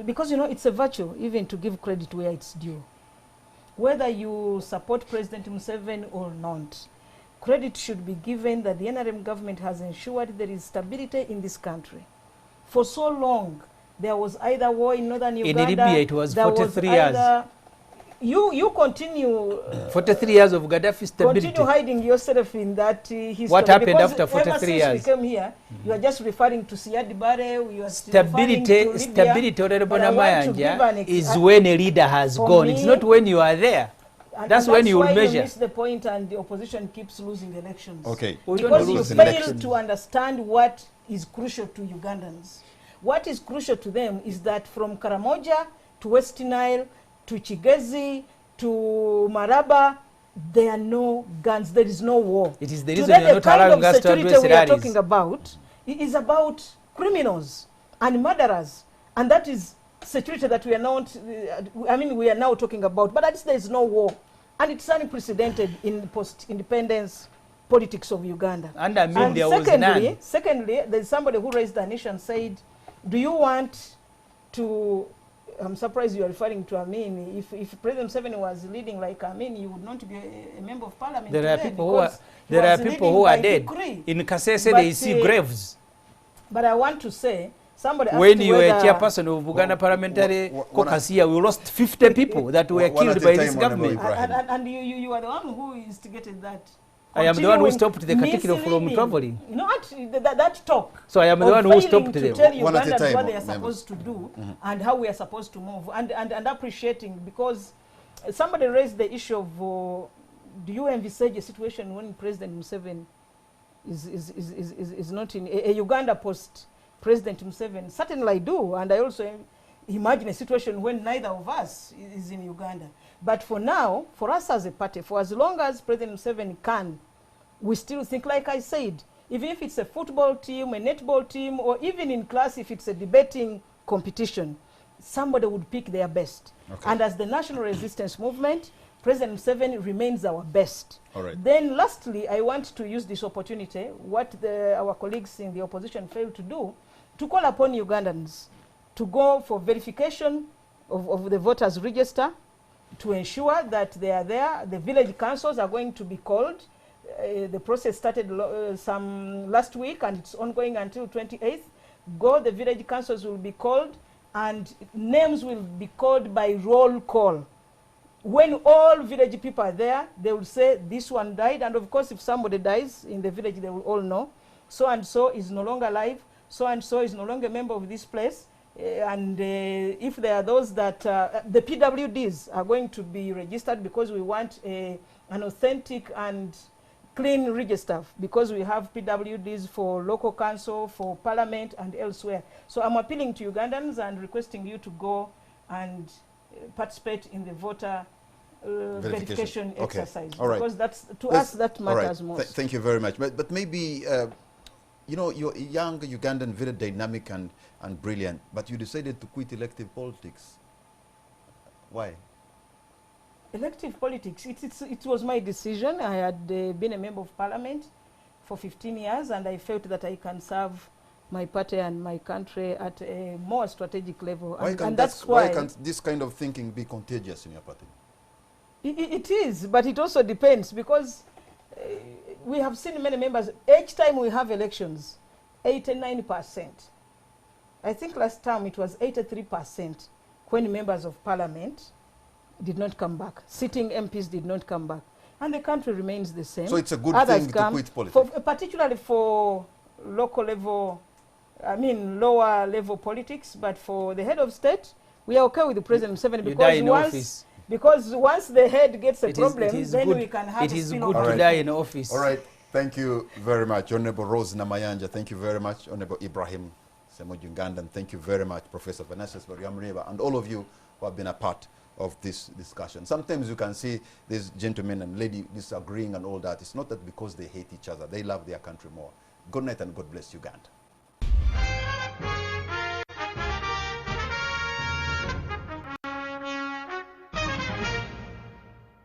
because, you know, it's a virtue even to give credit where it's due. Whether you support President Museveni or not, credit should be given that the NRM government has ensured there is stability in this country. For so long, there was either war in northern Uganda. In Libya, it was 43 years. You continue 43 years of Gaddafi stability. Continue hiding yourself in that history. What happened because after 43 ever since years? we came here, you are just referring to Siad Barre, you are Stability, Honorable Namayanja, is when a leader has gone. It's not when you are there. That's when you will measure. You miss the point and the opposition keeps losing elections. Okay. Because you fail to understand what is crucial to Ugandans. What is crucial to them is that from Karamoja to West Nile to Chigezi to Maraba, there are no guns, there is no war. It is the reason you are not allowing us to address we are talking about is about criminals and murderers, and that is security that we are not, we are now talking about, but at least there is no war, and it's unprecedented in post-independence politics of Uganda. And I mean, there was none. Secondly, there's somebody who raised an issue and said, do you want to, I'm surprised you are referring to Amin. If President Museveni was leading like Amin, you would not be a member of parliament. There are people who are dead. In Kasese, they see graves. But I want to say, somebody asked when you were chairperson of Uganda Parliamentary Caucus here, we lost 50 people that were killed by this government. And you are the one who instigated that. I am the one who stopped the Katikiro from traveling. You know that talk. So I am the one who stopped them. To tell Ugandans what they are supposed to do and how we are supposed to move, and appreciating, because somebody raised the issue of do you envisage a situation when President Museveni is not in a Uganda post President Museveni? Certainly I do, and I also imagine a situation when neither of us is in Uganda. But for now, for us as a party, for as long as President Museveni can, we still think, like I said, even if it's a football team, a netball team, or even in class, if it's a debating competition, somebody would pick their best. Okay. And as the National Resistance Movement, President Museveni remains our best. All right. Then lastly, I want to use this opportunity, what our colleagues in the opposition failed to do, to call upon Ugandans to go for verification of the voters' register, to ensure that they are there. The village councils are going to be called. The process started some last week and it's ongoing until 28th. The village councils will be called and names will be called by roll call. When all village people are there, they will say this one died, and of course if somebody dies in the village, they will all know so and so is no longer alive, so and so is no longer a member of this place. And if there are those that the PWDs are going to be registered, because we want an authentic and clean register, because we have PWDs for local council, for parliament and elsewhere. So I'm appealing to Ugandans and requesting you to go and participate in the voter verification exercise. All right. Because that's, to us, that matters most. Thank you very much. But maybe, you know, you're a young Ugandan, very dynamic and brilliant, but you decided to quit elective politics. Why? Elective politics, it was my decision. I had been a member of parliament for 15 years, and I felt that I can serve my party and my country at a more strategic level. Why can't this kind of thinking be contagious in your party? It is, but it also depends, because we have seen many members, each time we have elections, 89%. I think last time it was 83% when members of parliament did not come back. Sitting MPs did not come back. And the country remains the same. So it's a good thing to quit politics? Particularly for local level, lower level politics, but for the head of state, we are okay with the President Museveni, because once the head gets a problem, then we can have it is good to die in office. All right. Thank you very much, Honorable Rose Namayanja. Thank you very much, Honorable Ibrahim Semuju Ugandan. Thank you very much, Professor Vanessa Bariamreba, and all of you who have been a part of this discussion. Sometimes you can see these gentlemen and lady disagreeing and all that. It's not that because they hate each other. They love their country more. Good night and God bless Uganda.